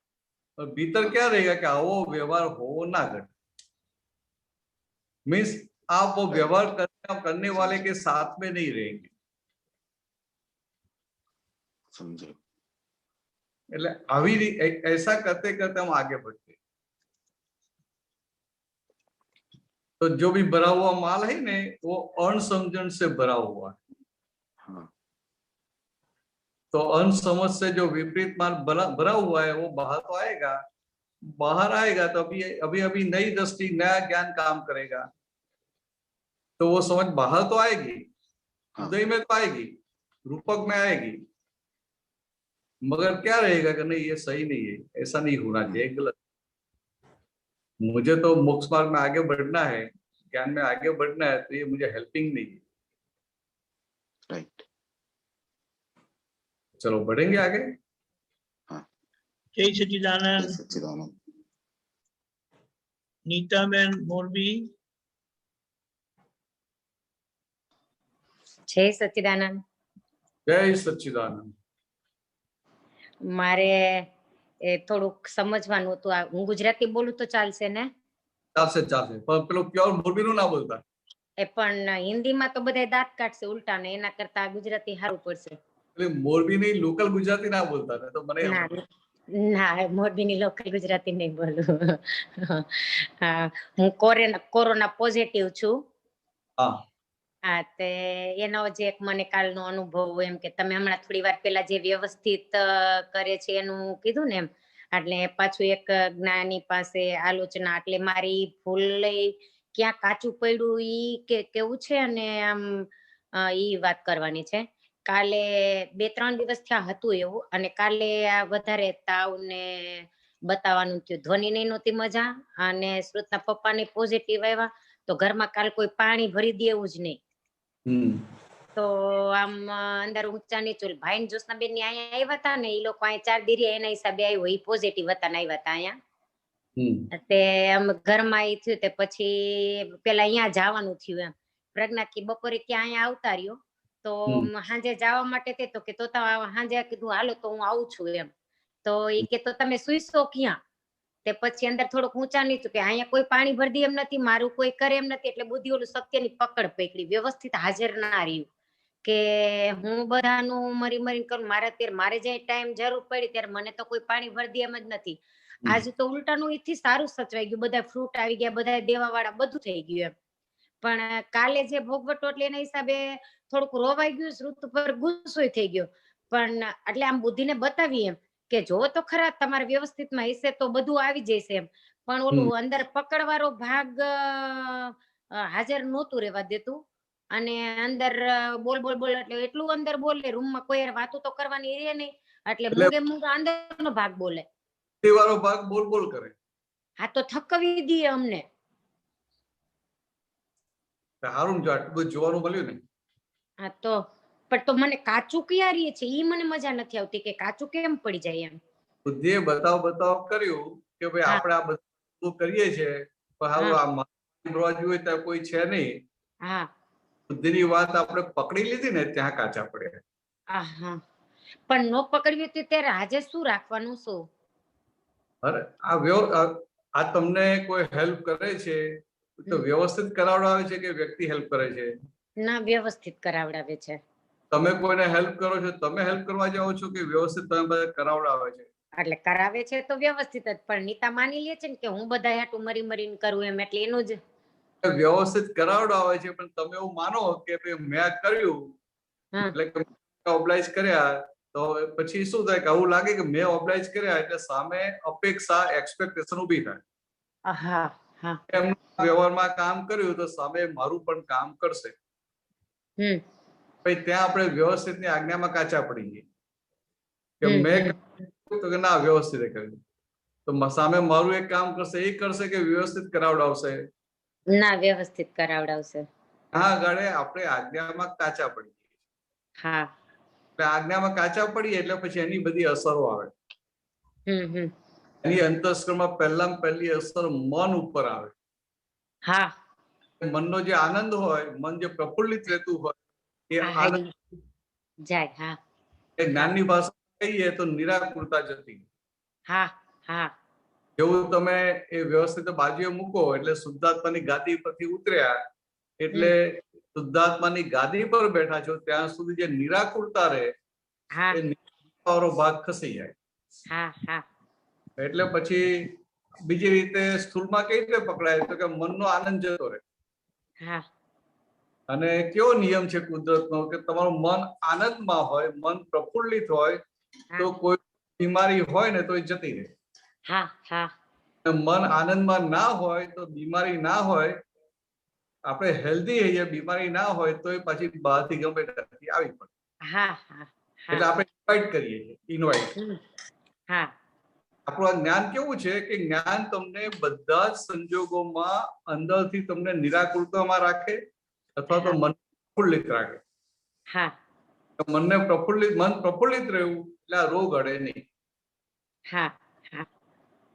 और भीतर क्या रहेगा कि वो व्यवहार हो ना घटे। मीन्स आप वो व्यवहार करने वाले के साथ में नहीं रहेंगे। समझे? એટલે આવી ऐसा करते करते हम आगे बढ़ते। तो जो भी भरा हुआ माल है ने वो अणसमझन से भरा हुआ है। हाँ, तो अनसमझ से जो विपरीत माल भरा हुआ है वो बाहर तो आएगा, बाहर आएगा तो अभी अभी नई दृष्टि नया ज्ञान काम करेगा, तो वो समझ बाहर तो आएगी, हृदय में तो आएगी, रूपक में आएगी, मगर क्या रहेगा कि नहीं ये सही नहीं है, ऐसा नहीं होना चाहिए, गलत। मुझे तो मोक्ष मार्ग में आगे बढ़ना है, ज्ञान में आगे बढ़ना है, तो ये मुझे हेल्पिंग नहीं है। राइट। चलो बढ़ेंगे आगे। जय सच्चिदानंद। सच्चिदानंद। नीताबेन मोरबी। जय सच्चिदानंद। जय सच्चिदानंद। મારે થોડુંક સમજવાનું હતું, હું ગુજરાતી બોલું તો ચાલશે ને? ચાલશે ચાલશે, પણ પેલો પ્યોર મોરબીનું ના બોલતા. પણ હિન્દીમાં તો બધાય દાંત કાઢશે ઉલટા ને, એના કરતા ગુજરાતી સારું પડશે. એટલે મોરબીની લોકલ ગુજરાતી ના બોલતા ને, તો મને ના મોરબીની લોકલ ગુજરાતી નહીં બોલું. હું કોરોના પોઝિટિવ છું. હા, તે એનો જે એક મને કાલનો અનુભવ એમ કે તમે હમણાં થોડી વાર પહેલા જે વ્યવસ્થિત કરે છે એનું કીધું ને એમ, એટલે પાછું એક જ્ઞાની પાસે આલોચના, એટલે મારી ભૂલ લઈ ક્યાં કાચું પડ્યું ઈ કે કેવું છે અને આમ ઈ વાત કરવાની છે. કાલે 2-3 દિવસ થયા હતું એવું, અને કાલે આ વધારે તાવ ને બતાવવાનું થયું, ધ્વનિ નહોતી મજા અને શ્રુતના પપ્પાને પોઝિટિવ આવ્યા, તો ઘરમાં કાલ કોઈ પાણી ભરી દે એવું જ નહીં. તો આમ અંદર ઊંચા નીચું ભાઈ જ્યોત્સનાબેન ની અહીંયા આવ્યા હતા ને, એ લોકો અહીંયા 4 દી એના હિસાબે આવ્યો, એ પોઝિટિવ હતા ને આવ્યા હતા અહીંયા. તે આમ ઘરમાં એ થયું, તે પછી પેલા અહીંયા જવાનું થયું એમ, પ્રજ્ઞા કી બપોરે ક્યાં અહીંયા આવતા રહ્યો, તો સાંજે જવા માટે તે તો કે તો સાંજે કીધું હાલો તો હું આવું છું એમ, તો એ કે તો તમે સુઈશો ક્યાં? તે પછી અંદર થોડુંક ઊંચા નીચું કે અહીંયા કોઈ પાણી ભરી દે એમ નથી, મારું કોઈ કરે એમ નથી, એટલે બુદ્ધિ ઓલું સત્યની પકડ પકડી, વ્યવસ્થિત હાજર ના રહ્યું કે હું બધાનું મરી કરું, મારે જે ટાઈમ જરૂર પડી ત્યારે મને તો કોઈ પાણી ભરી દે એમ જ નથી. આજે તો ઉલટાનું એથી સારું સચવાઈ ગયું, બધા ફ્રૂટ આવી ગયા, બધા દેવા વાળા બધું થઈ ગયું એમ. પણ કાલે જે ભોગવટો એટલે એના હિસાબે થોડુંક રોવાઈ ગયું, શ્રુત પર ગુસ્સો થઈ ગયો, પણ એટલે આમ બુદ્ધિને બતાવી એમ કે જો તો ખરા તમારે વ્યવસ્થિતમાં હશે તો બધું આવી જશે એમ, પણ ઓલું અંદર પકડવાળો ભાગ હાજર નહોતું રહેવા દેતું, અને અંદર બોલ એટલે એટલું અંદર બોલે, રૂમમાં કોઈ વાતો તો કરવાની રહે નહીં, એટલે મૂંગા અંદરનો ભાગ બોલે, વાળો ભાગ બોલ કરે. હા, તો થકવી દે અમને. હારું જો આટલું બધું જોવાનું મળ્યું ને. હા, તો પણ તો મને કાચું ક્યાં રહે છે ઈ મને મજા નથી આવતી કે કાચું કેમ પડી જાય એમ. બુદ્ધિએ બતાવ કર્યું કે ભાઈ આપણે આ બધું કરીએ છીએ, પણ હારું આ માનવા જોઈએ ત્યાં કોઈ છે નહીં. હા, બુદ્ધિની વાત આપણે પકડી લીધી ને ત્યાં કાચા પડ્યા. હા, પણ નો પકડવી હતી ત્યારે આજે શું રાખવાનું શું? અરે આ તમને કોઈ હેલ્પ કરે છે તો વ્યવસ્થિત કરાવડાવે છે કે વ્યક્તિ હેલ્પ કરે છે? ના, વ્યવસ્થિત કરાવડાવે છે. તમે કોઈને હેલ્પ કરો છો, તમે હેલ્પ કરવા જાઓ છો કે વ્યવસ્થિત તમે કરાવડાવે છે? એટલે કરાવે છે તો વ્યવસ્થિત જ, પણ નીતા માની લે છે ને કે હું બધા હાટું મરીને કરું એમ, એટલે એનું જ વ્યવસ્થિત કરાવડાવે છે, પણ તમે એવું માનો કે મેં કર્યું એટલે કે ઓબ્લાઇઝ કર્યા, તો પછી શું થાય કે આવું લાગે કે મેં ઓબ્લાઇઝ કર્યા એટલે સામે અપેક્ષા એક્સપેક્ટેશન ઉભી થાય. એમનું વ્યવહારમાં કામ કર્યું તો સામે મારું પણ કામ કરશે. પછી ત્યાં આપણે વ્યવસ્થિત ની આજ્ઞામાં કાચા પડી ગઈ કે મેં તો ના વ્યવસ્થિત કર્યું, તો સામે મારું એક કામ કરશે, એ કરશે કે વ્યવસ્થિત કરાવડાવશે? ના, વ્યવસ્થિત કરાવડાવશે. હા, ગાડે આપણે આજ્ઞામાં કાચા પડી. હા, આજ્ઞામાં કાચા પડીએ એટલે પછી એની બધી અસરો આવે. એની અંતસ્કરણમાં પહેલી અસર મન ઉપર આવે. હા, મનનો જે આનંદ હોય, મન જે પ્રફુલ્લિત રહેતું હોય એ આનંદ જાય. હા, એ જ્ઞાનની ભાષા કહીએ તો નિરાકુરતા જતી. હા, હા, જેવું તમે એ વ્યવસ્થિત બાજુએ મૂકો એટલે શુદ્ધાત્માની ગાદી પરથી ઉતર્યા એટલે શુદ્ધાત્માની ગાદી પર બેઠા છો ત્યાં સુધી જે નિરાકુરતા રહે હા, એ નિરાકુરતાવાળો ભાગ ખસી જાય. હા, હા, એટલે પછી બીજી રીતે સ્થૂળમાં કઈ રીતે પકડાય તો કે મનનો આનંદ જતો રહે. હા, અને કેવો નિયમ છે કુદરતનો કે તમારું મન આનંદમાં હોય, મન પ્રફુલ્લિત હોય તો કોઈ બીમારી હોય ને તો એ જતી રહે. હા, હા, મન આનંદમાં ના હોય તો બીમારી ના હોય, આપણે હેલ્ધી રહીએ, બીમારી ના હોય તો એ પછી બહારથી ગમે ત્યાંથી આવી પડે. હા, હા, એટલે આપણે ઇન્વાઇટ કરીએ છીએ, ઇન્વાઇટ. હા, આપણું આ જ્ઞાન કેવું છે કે જ્ઞાન તમને બધા જ સંજોગોમાં અંદરથી તમને નિરાકુરતામાં રાખે અથવા તો મન પ્રફુલ્લિત રાખે. હા, મન પ્રફુલ્લિત રહ્યું એટલે આ રોગ અડે નહીં. હા, હા,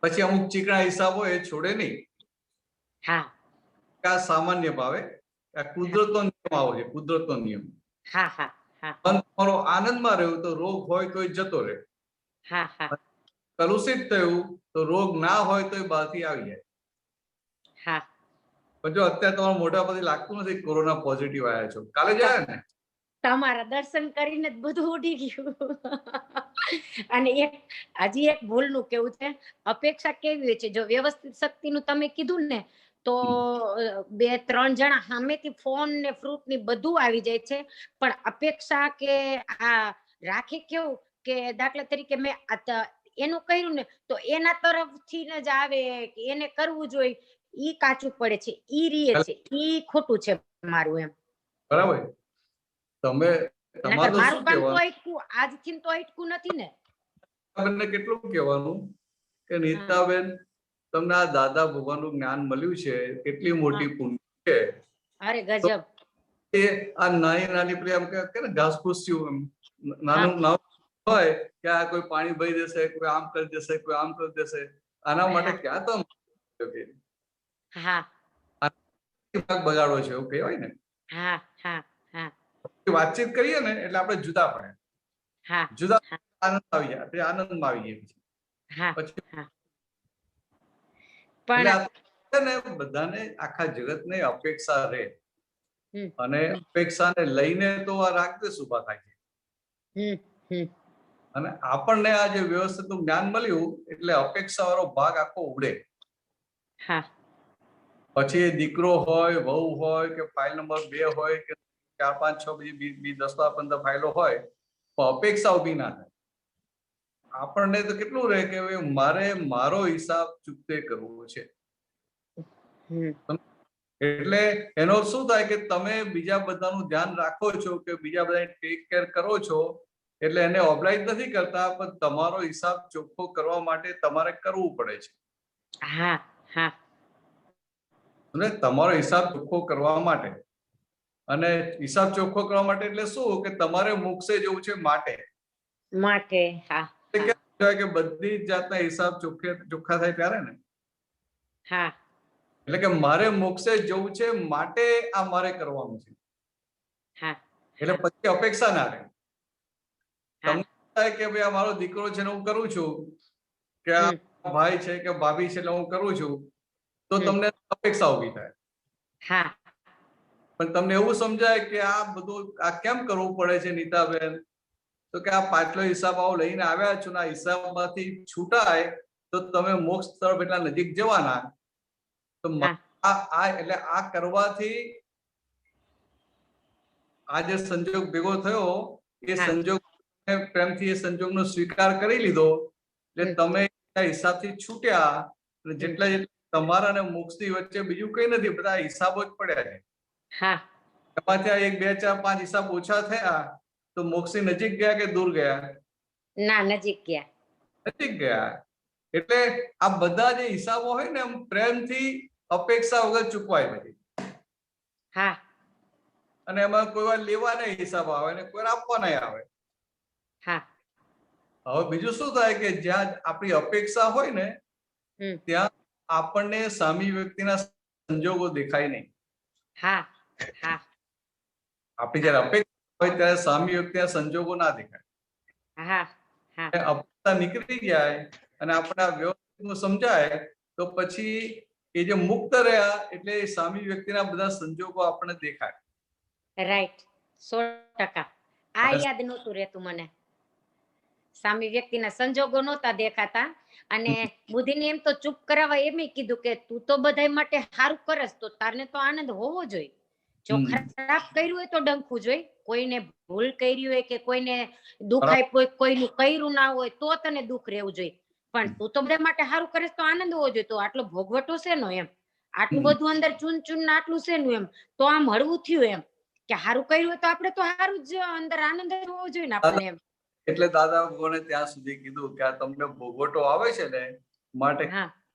પછી અમુક ચીકણા હિસાબો એ છોડે નહીં. હા, આ સામાન્ય ભાવે આ કુદરતનો નિયમ આવો છે, કુદરતનો નિયમ. હા, હા, હા, મન તમારો આનંદમાં રહ્યું તો રોગ હોય તો એ જતો રહે. હા, હા, કલુષિત થયું તો રોગ ના હોય તો એ બહારથી આવી જાય. હા. પણ જો અત્યારે તમારા મોઢા પરથી લાગતું નથી કોરોના પોઝિટિવ આવ્યા છો, કાલે જ આવ્યા ને? તમારા દર્શન કરીને જ બધું ઉડી ગયું. અને હજી એક ભૂલનું કેવું છે, અપેક્ષા કેવી હોય છે, જો વ્યવસ્થિત શક્તિનું તમે કીધું ને તો 2-3 જણા સામેથી ફોન ને ફ્રૂટ ની બધું આવી જાય છે, પણ અપેક્ષા કે આ રાખે કેવું કે દાખલા તરીકે મેં એનું કર્યું ને તો એના તરફથી જ આવે કે એને કરવું જોઈએ, ઈ કાચું પડે છે, ઈ રીએ છે, ઈ ખોટું છે મારું એમ. બરાબર. તમે તમારું મારું શું કામ તો કહેવાનું? અટકું આજથી તો અટકું નથી ને. તમને કેટલું કહેવાનું કે નીતાબેન તમને આ દાદા ભગવાનનું જ્ઞાન મળ્યું છે, કેટલી મોટી પુણ્ય છે. અરે ગજબ. એ આ નાની પેલી આમ કે ને ઘાસ ફૂસ થયું નાનું હોય કે આ કોઈ પાણી ભરી દેશે, કોઈ આમ કરી દેશે, કોઈ આમ કરી દેશે, આના માટે ક્યાં તો બગાડો છે એવું કહેવાય ને. હા, હા, હા. વાતચીત કરીએ ને એટલે આપણે જુદા પડે. હા, જુદા આનંદ આવી જાય, આપણે આનંદમાં આવી જઈએ. હા, પછી હા. પણ બધાને આખા જગતને અપેક્ષા રહે અને અપેક્ષાને લઈને તો આ રાગદ્વેષ ઉભા થાય છે. અને આપણને આ જે વ્યવસ્થિત જ્ઞાન મળ્યું એટલે અપેક્ષા વાળો ભાગ આખો ઉડે. પછી દીકરો હોય, વહુ હોય કે ફાઇલ નંબર 2 હોય કે 4, 5, 6 બી 10, 15 ફાઇલો હોય તો અપેક્ષા ઉભી ના થાય. આપણને તો કેટલું રહે કે મારે મારો હિસાબ ચૂકતે કરવો છે. એટલે એનો શું થાય કે તમે બીજા બધાનું ધ્યાન રાખો છો કે બીજા બધા ટેક કેર કરો છો એટલે એને ઓબ્લાઇજ નથી કરતા, પણ તમારો હિસાબ ચોખ્ખો કરવા માટે તમારે કરવું પડે છે. હા, હા. અને તમારો હિસાબ ચોખ્ખો કરવા માટે અને હિસાબ ચોખ્ખો કરવા માટે એટલે શું કે તમારે મોક્ષે જવું છે માટે. હા. કે બધી જાતના હિસાબ ચોખ્ખા થાય ત્યારે ને. હા. એટલે કે મારે મોક્ષે જવું છે માટે આ મારે કરવાનું છે. હા. એટલે પછી અપેક્ષા ના રહે. તમને થાય કે ભાઈ આ મારો દીકરો છે ને હું કરું છું, કે આ ભાઈ છે કે ભાભી છે એટલે હું કરું છું, તો તમને અપેક્ષા ઉભી થાય. હા. પણ તમને એવું સમજાય કે આ બધું આ કેમ કરવું પડે છે નીતાબેન, તો કે આ પાછલો હિસાબ આવો લઈને આવ્યા છો ને આ હિસાબમાંથી છૂટાય તો તમે મોક્ષ તરફ એટલા નજીક જવાના. તો એટલે આ કરવાથી આ જે સંજોગ ભેગો થયો એ સંજોગ પ્રેમથી એ સંજોગનો સ્વીકાર કરી લીધો એટલે તમે હિસાબથી છૂટ્યા. જેટલા તમારા અને મોક્ષની વચ્ચે બીજું કઈ નથી, બધા હિસાબો જ પડ્યા છે. એમાં ત્યાં 1, 2, 4, 5 હિસાબ ઓછા થયા તો મોક્ષની નજીક ગયા કે દૂર ગયા? ના, નજીક ગયા. નજીક ગયા. એટલે આ બધા જે હિસાબો હોય ને એમ પ્રેમથી અપેક્ષા વગર ચૂકવાય નથી. હા. અને એમાં કોઈ વાર લેવાના હિસાબ આવે ને કોઈ વાર આપવાના આવે. હા. હવે બીજું શું થાય કે જ્યાં આપણી અપેક્ષા હોય ને ત્યાં આપણને સામી વ્યક્તિના સંજોગો દેખાય નહીં. હા હા. આપણી જયારે અપેક્ષા હોય ત્યારે સામી વ્યક્તિના સંજોગો ના દેખાય. હા હા. અપેક્ષા નીકળી જાય અને આપણે વ્યવસ્થિત સમજાય તો પછી એ જે મુક્ત રહ્યા એટલે સામી વ્યક્તિના બધા સંજોગો આપણને દેખાય. રાઈટ, 100%. આ યાદ નહોતું રહેતું મને. સામી વ્યક્તિના સંજોગો નહોતા દેખાતા અને બુદ્ધિને એમ તો ચૂપ કરાવવા એમ કીધું કે તું તો બધા માટે સારું કરસ તો તારને તો આનંદ હોવો જોઈએ. જો ખરાબ કર્યું હોય તો ડંખવું જોઈએ. કોઈને ભૂલ કરી હોય કે કોઈને દુઃખ આપ્યું કોઈનું કર્યું ના હોય તો તને દુઃખ રહેવું જોઈએ. પણ તું તો બધા માટે સારું કરે તો આનંદ હોવો જોઈએ. તો આટલો ભોગવટો શેનો એમ? આટલું બધું અંદર ચૂન ચૂન ને આટલું શેનું એમ? તો આમ હળવું થયું એમ કે સારું કર્યું હોય તો આપણે તો સારું જ અંદર આનંદ હોવો જોઈએ ને આપણને એમ. એટલે દાદા ભગવાને ત્યાં સુધી કીધું કે આ તમને ભોગવટો આવે છે ને માટે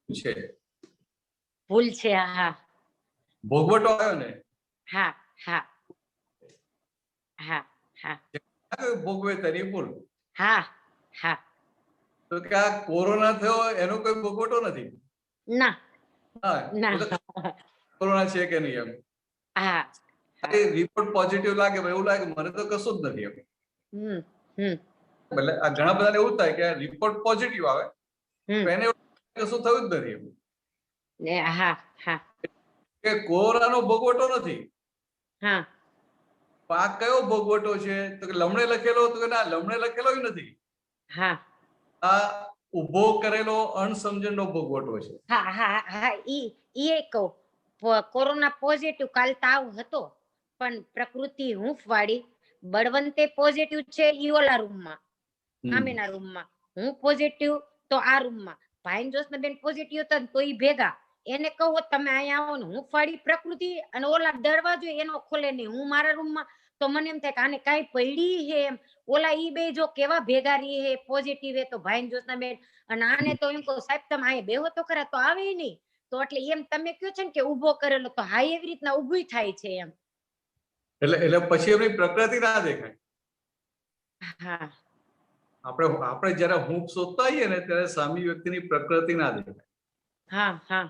છે ભૂલ છે. હા, ભોગવટો આવ્યો ને. હા હા હા હા. ભોગવે તેની ભૂલ. હા હા. તો કે આ કોરોના થયો એનો કોઈ ભોગવટો નથી. ના હા, કોરોના છે કે નહીં એમ. હા, રિપોર્ટ પોઝિટિવ લાગે એવું લાગે મને તો કશું જ નથી એમ. એટલે આ ઘણા બધાને એવું થાય કે રિપોર્ટ પોઝિટિવ આવે એને કશું થયું જ નથી એમ. હા હા. કે કોરોનાનો ભોગવટો નથી. હા. આ કયો ભોગવટો છે તો કે લમણે લખેલો તો કે ના લમણે લખેલો નથી. હા. આ ઉભો કરેલો અણસમજણનો ભોગવટો છે. હા હા હા. ઈ કહું કોરોના પોઝિટિવ કાલ તાવ હતો પણ પ્રકૃતિ હૂંફ વાળી બળવંતે પોઝિટિવ છે ઈ ઓલા રૂમમાં સામેના રૂમમાં, હું પોઝિટિવ તો આ રૂમમાં, ભાઈ જોશનાબેન પોઝિટિવ હતા તો ઈ ભેગા. એને કહો તમે અહીંયા આવો ને હૂંફ વાળી પ્રકૃતિ અને ઓલા દરવાજો એનો ખોલે નહીં, હું મારા રૂમમાં તો મને એમ થાય કે આને કાંઈ પડી હે એમ. ઓલા ઈ બે જો કેવા ભેગા રહી હે પોઝિટિવ હે તો ભાઈ જોશનાબેન અને આને તો એમ કહો સાહેબ તમે અહીંયા બેહો તો ખરા તો આવે નહીં. તો એટલે એમ તમે કહો છો ને કે ઉભો કરેલો તો હા એવી રીતના ઉભી થાય છે એમ. એટલે પછી એમની પ્રકૃતિ ના દેખાય. હા. આપણે જયારે હૂંફ શોધતા હોઈએ ને ત્યારે સામી વ્યક્તિની પ્રકૃતિ ના દેખાય. હા હા.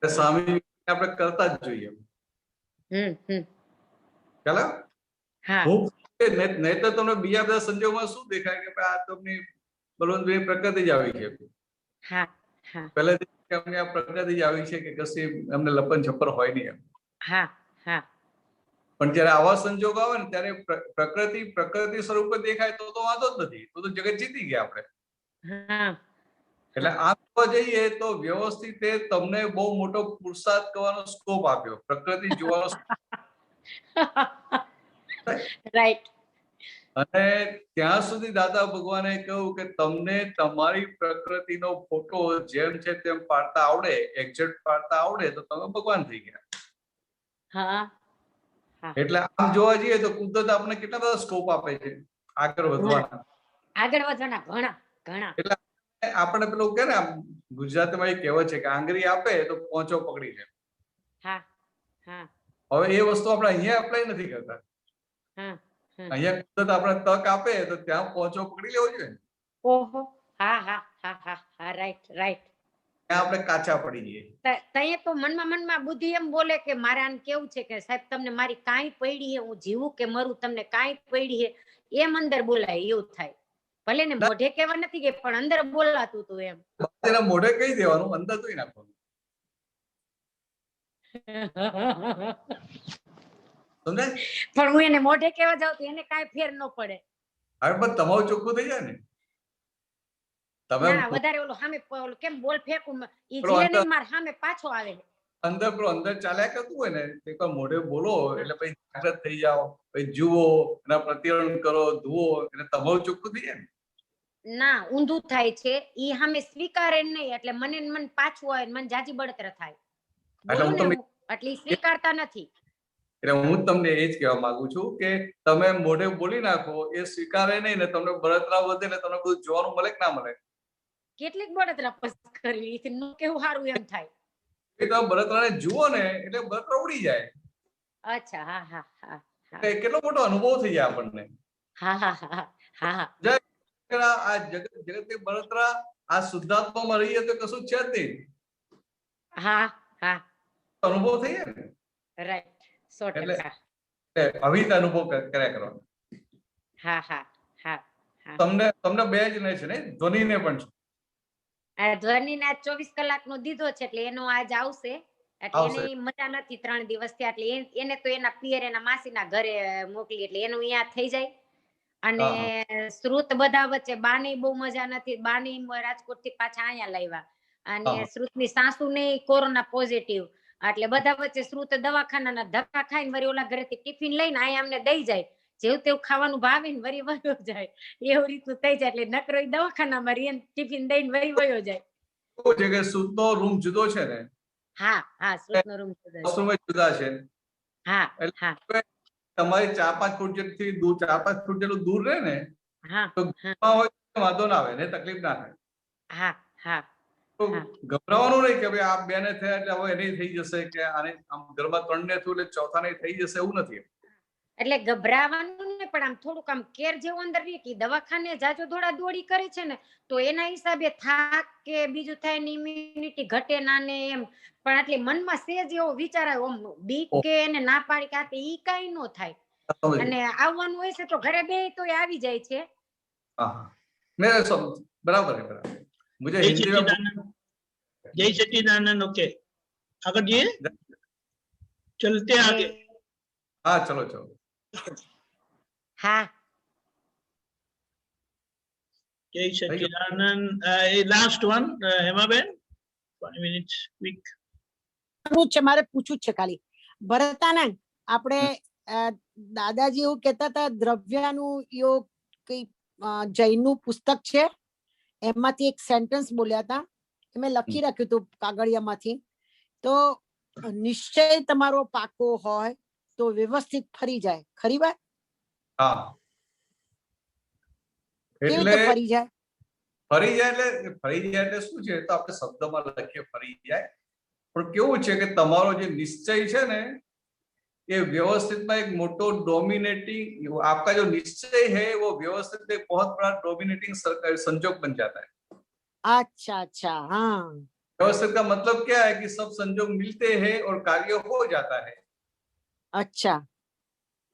સામી વ્યક્તિ આપણે કરતા જ જોઈએ. ચાલો. હૂંફ નહીં તો તમને બીજા બધા સંજોગોમાં શું દેખાય કે આ તમને બલવંતભાઈ પ્રકૃતિ જ આવી છે. હા હા. પહેલેથી અમને આ પ્રકૃતિ જ આવી છે કે કશી અમને લપન છપ્પર હોય નહીં એમ. હા હા. પણ જયારે આવા સંજોગો આવે ને ત્યારે પ્રકૃતિ સ્વરૂપે દેખાય તો વાંધો જ નથી, તો જગત જીતી ગયા આપણે. એટલે આમ જોવા જઈએ તો વ્યવસ્થિત તમને બહુ મોટો પુરુષાર્થ કરવાનો સ્કોપ આપ્યો, પ્રકૃતિ જોવાનો. રાઈટ. અને ત્યાં સુધી દાદા ભગવાને કહ્યું કે તમને તમારી પ્રકૃતિનો ફોટો જેમ છે તેમ પાડતા આવડે, એક્ઝેક્ટ પાડતા આવડે તો તમે ભગવાન થઈ ગયા. હા. એટલે આમ જોવા જઈએ તો કુદરત આપણને કેટલા બધા સ્કોપ આપે છે આગળ વધવાના. ઘણા ઘણા. એટલે આપણે પેલું કે ને ગુજરાતીમાં એક કહેવત છે કે આંગળી આપે તો પોંચો પકડી લે. હા હા. હવે એ વસ્તુ આપણે અહીંયા એપ્લાય નથી કરતા. અહીંયા કુદરત આપણે તક આપે તો ત્યાં પોંચો પકડી લેવો જોઈએ. ઓહો. હા હા હા હા હા. Right right. ત્યાં આપણે કાચા પડી જઈએ. તઈએ તો મનમાં બુદ્ધિ એમ બોલે કે મારે આને કેવું છે કે સાહેબ તમને મારી કાંઈ પડી હે, હું જીવું કે મરું તમને કાંઈ પડી હે એમ અંદર બોલાય એવું થાય. ભલે ને મોઢે કહેવા નથી કે પણ અંદર બોલાતું હતું એમ. એના મોઢે કહી દેવાનું, અંદર તો નાખવાનું. પણ હું એને મોઢે કહેવા જાઉં તો એને કાંઈ ફેર ન પડે. હવે પણ તમારું ચોખ્ખું થઈ જાય ને. તમે વધારે ઓલો સામે કેમ બોલ ફેંકું ઈ જીલે નહીં માર સામે પાછો આવે. અંદર ચાલ્યા કરતું હોય ને એકવાર મોઢે બોલો એટલે પછી જાગૃત થઈ જાઓ, પછી જુઓ, એના પ્રત્યાયન કરો, ધુઓ એટલે તમારું ચોખ્ખું થઈ જાય ને. ના, ઊંધું થાય છે. ઈ સામે સ્વીકારે નહીં એટલે મને પાછું આવે, મને જાજી બળતરા થાય. એટલે સ્વીકારતા નથી. એટલે હું તમને એ જ કહેવા માંગુ છું કે તમે મોઢે બોલી નાખો એ સ્વીકારે નહીં ને તમને બળતરા વધે ને તમને બધું જોવાનું મળે કે ના મળે. કેટલીક બળતરા કરવી કેવું સારું એમ થાય. તમે બળતરાને જુઓ ને એટલે બળતરા ઉડી જાય. અચ્છા. હા હા હા. કેટલો મોટો અનુભવ થઈ જાય આપણને. હા હા હા હા. જય આ જગતની બળતરા આ શુદ્ધાત્મામાં રહીએ તો કશું છે જ નહીં. હા હા અનુભવ થઈએ ને, રાઈટ 100%. અવિત અનુભવ કર્યા કરવાનો. હા હા હા હા. તમને બે જ ને છે ને, ધ્વનિને પણ છે. આ ધ્વનિને આજ 24 કલાકનો દીધો છે એટલે એનો આજ આવશે. એટલે એની મજા નથી 3 દિવસથી, એટલે એને તો એના પિયર એના માસીના ઘરે મોકલી એટલે એનું અહીંયા થઈ જાય. અને શ્રુત બધા વચ્ચે બાની બહુ મજા નથી, બાની રાજકોટ થી પાછા અહીંયા લાવ્યા. અને શ્રુતની સાસુ ને કોરોના પોઝિટિવ, એટલે બધા વચ્ચે શ્રુત દવાખાનાના ધક્કા ખાઈને વળી ઓલા ઘરેથી ટિફિન લઈને અહીંયા અમને દઈ જાય. જેવું તેવું ખાવાનું ભાવે ને વળી વયો જાય, એવું રીતનું થઈ જાય. એટલે નકરો દવાખાનામાં રહીને ટિફિન દઈને વળી વયો જાય. જગ્યાએ શ્રુતનો રૂમ જુદો છે ને? હા હા, શ્રુતનો રૂમ જુદા છે. હા હા. તમારી 4-5 ફૂટ જેટલી દૂર, 4-5 ફૂટ જેટલું દૂર રહે ને, તો વાંધો ના આવે ને, તકલીફ ના થાય. હા હા. તો ગભરાવાનું નહીં કે ભાઈ આ બેને થયા એટલે હવે એને થઈ જશે, કે આને આમ ઘરમાં 3 ને થયું એટલે ચોથા ને થઈ જશે, એવું નથી. એટલે ગભરાવાનું ને, પણ આમ થોડુંક આમ કેર જેવું અંદર રહે કે દવાખાને જાજો દોડા દોડી કરે છે ને, તો એના હિસાબે થાક કે બીજું થાય ને ઇમ્યુનિટી ઘટે ના ને એમ. પણ એટલે મનમાં સેજ એવો વિચાર આવ્યો, બીક કે એને ના પાડી કે આ ઈ કઈ નો થાય. અને આવવાનું હોય છે તો ઘરે બે તો આવી જાય છે. મેરે બરાબર है, बराबर. मुझे हिंदी में जय सच्चिदानंद. ओके, आगे जी, चलते आगे. हाँ चलो चलो. हाँ, जय Sachchidanand. Last one Hemaben, 5 minutes quick. છે મારે પૂછવું છે ખાલી ભરતાનંદ, આપણે દાદાજી એવું કહેતા હતા દ્રવ્યાનું યોગ કઈ જૈનનું પુસ્તક છે, એમાંથી એક સેન્ટેન્સ બોલ્યા હતા, મેં લખી રાખ્યું હતું કાગળિયામાંથી. તો નિશ્ચય તમારો પાકો હોય તો વ્યવસ્થિત ફરી જાય, ખરી વાત? હા, કેવી રીતે ફરી જાય? ફરી જાય એટલે શું છે, તો આપણે શબ્દમાં લખીએ ફરી જાય. પણ કેવું છે કે તમારો જે નિશ્ચય છે ને, ये व्यवस्थित में एक मोटो डोमिनेटिंग, आपका जो निश्चय है वो व्यवस्थित एक बहुत बड़ा डोमिनेटिंग संजोग बन जाता है. अच्छा अच्छा. हाँ, व्यवस्थित का मतलब क्या है कि सब संजोग मिलते हैं और कार्य हो जाता है. अच्छा,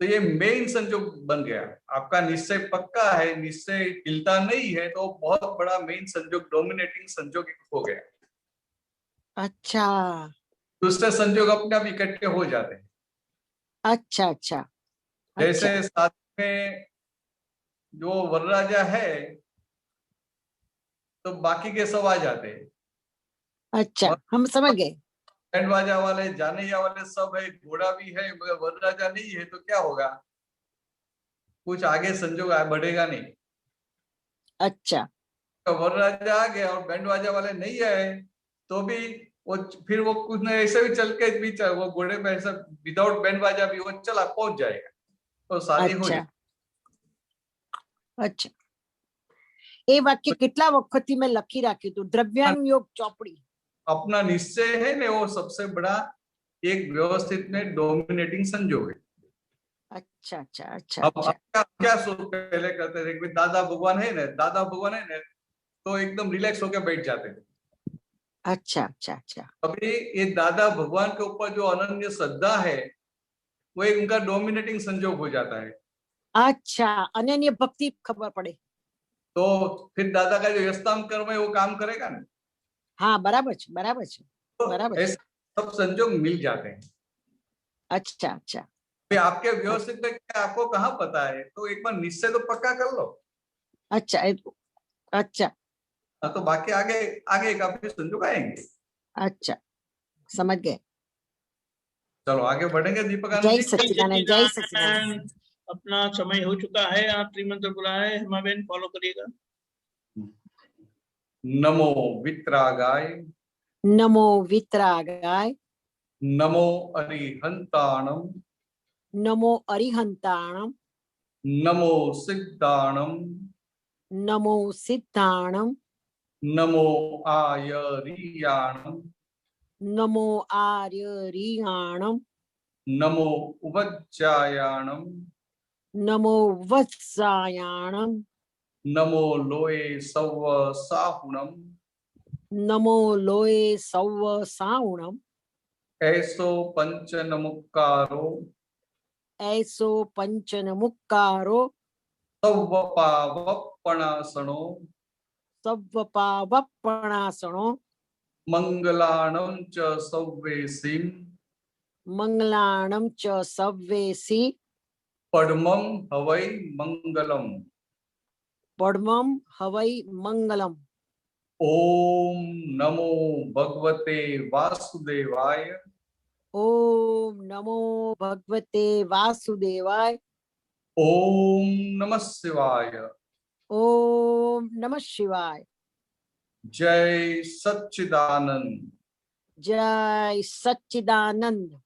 तो ये मेन संजोग बन गया. आपका निश्चय पक्का है, निश्चय हिलता नहीं है, तो बहुत बड़ा मेन संजोग, डोमिनेटिंग संजोग हो गया. अच्छा, दूसरे संजोग अपने आप इकट्ठे हो जाते हैं. अच्छा अच्छा. जैसे साथ में जो वरराजा है तो बाकी के सब आ जाते हैं. अच्छा, हम समझ गए. बैंड बाजा वाले, जानैया वाले सब है, घोड़ा भी है, मगर वरराजा नहीं है तो क्या होगा, कुछ आगे संजोग बढ़ेगा नहीं. अच्छा, तो वरराजा आ गया और बैंड बाजा वाले नहीं आए तो भी वो फिर वो कुछ न ऐसे भी चल के भी वो घोड़े में ऐसा विदाउट बैंड बाजा भी वो चला पहुंच जाएगा, तो शादी हो जाएगी. अच्छा, ये वाक्य કેટલા વખતથી મેં લખી રાખ્યું હતું, દ્રવ્યાનું યોગ ચોપડી. अपना निश्चय है ना, वो सबसे बड़ा एक व्यवस्थित में डोमिनेटिंग संजोग है. अच्छा अच्छा अच्छा. अब क्या सोच पहले करते थे कि दादा भगवान है ना, तो एकदम रिलैक्स होकर बैठ जाते थे. अच्छा अच्छा अच्छा. अभी ये दादा भगवान के ऊपर जो अनन्य श्रद्धा है वो एक उनका डोमिनेटिंग संजोग हो जाता है. अच्छा, अनन्य भक्ति खबर पड़े तो फिर दादा का जो यस्ताम कर्म है वो काम करेगा ना. हाँ, बराबर है, बराबर है, बराबर है. सब संजोग मिल जाते हैं. अच्छा अच्छा. आपके व्यवस्थित में आपको कहाँ पता है, तो एक बार निश्चय तो पक्का कर लो. अच्छा अच्छा. तो बाकी आगे आगे काफी संजोग आएंगे. अच्छा, समझ गए. चलो आगे बढ़ेंगे. दीपक, जय सच्चिदानंद, जय सच्चिदानंद. अपना समय हो चुका है, आप त्रिमंत्र बुला है, हेमाबेन फॉलो करिएगा. नमो वित्रागाय, नमो वित्रागाय, नमो अरिहंताणम, नमो अरिहंताणम, नमो सिद्धाणम, नमो सिद्धाणम, नमो आयरियाणम, नमो आर्यरियाणम, नमो उवज्जायाणम, नमो वत्सायाणम, नमो लोए सव साहुणम नमो लोए सौव साउणम ऐसो पंचनमुक्कारो ऐसो पंचनमुक्कारो सव्वपावप्पणासनो सव्वपावप्पणासनो मंगलाणं च सव्वेसिं मंगलाणं च सव्वेसि पद्मं हवै मंगलम। पद्मं हवै मंगलम। ओम नमो भगवते वासुदेवाय। ओम नमो भगवते वासुदेवाय। ओम नमः शिवाय। ओम नमः शिवाय। जय सच्चिदानंद। जय सच्चिदानंद।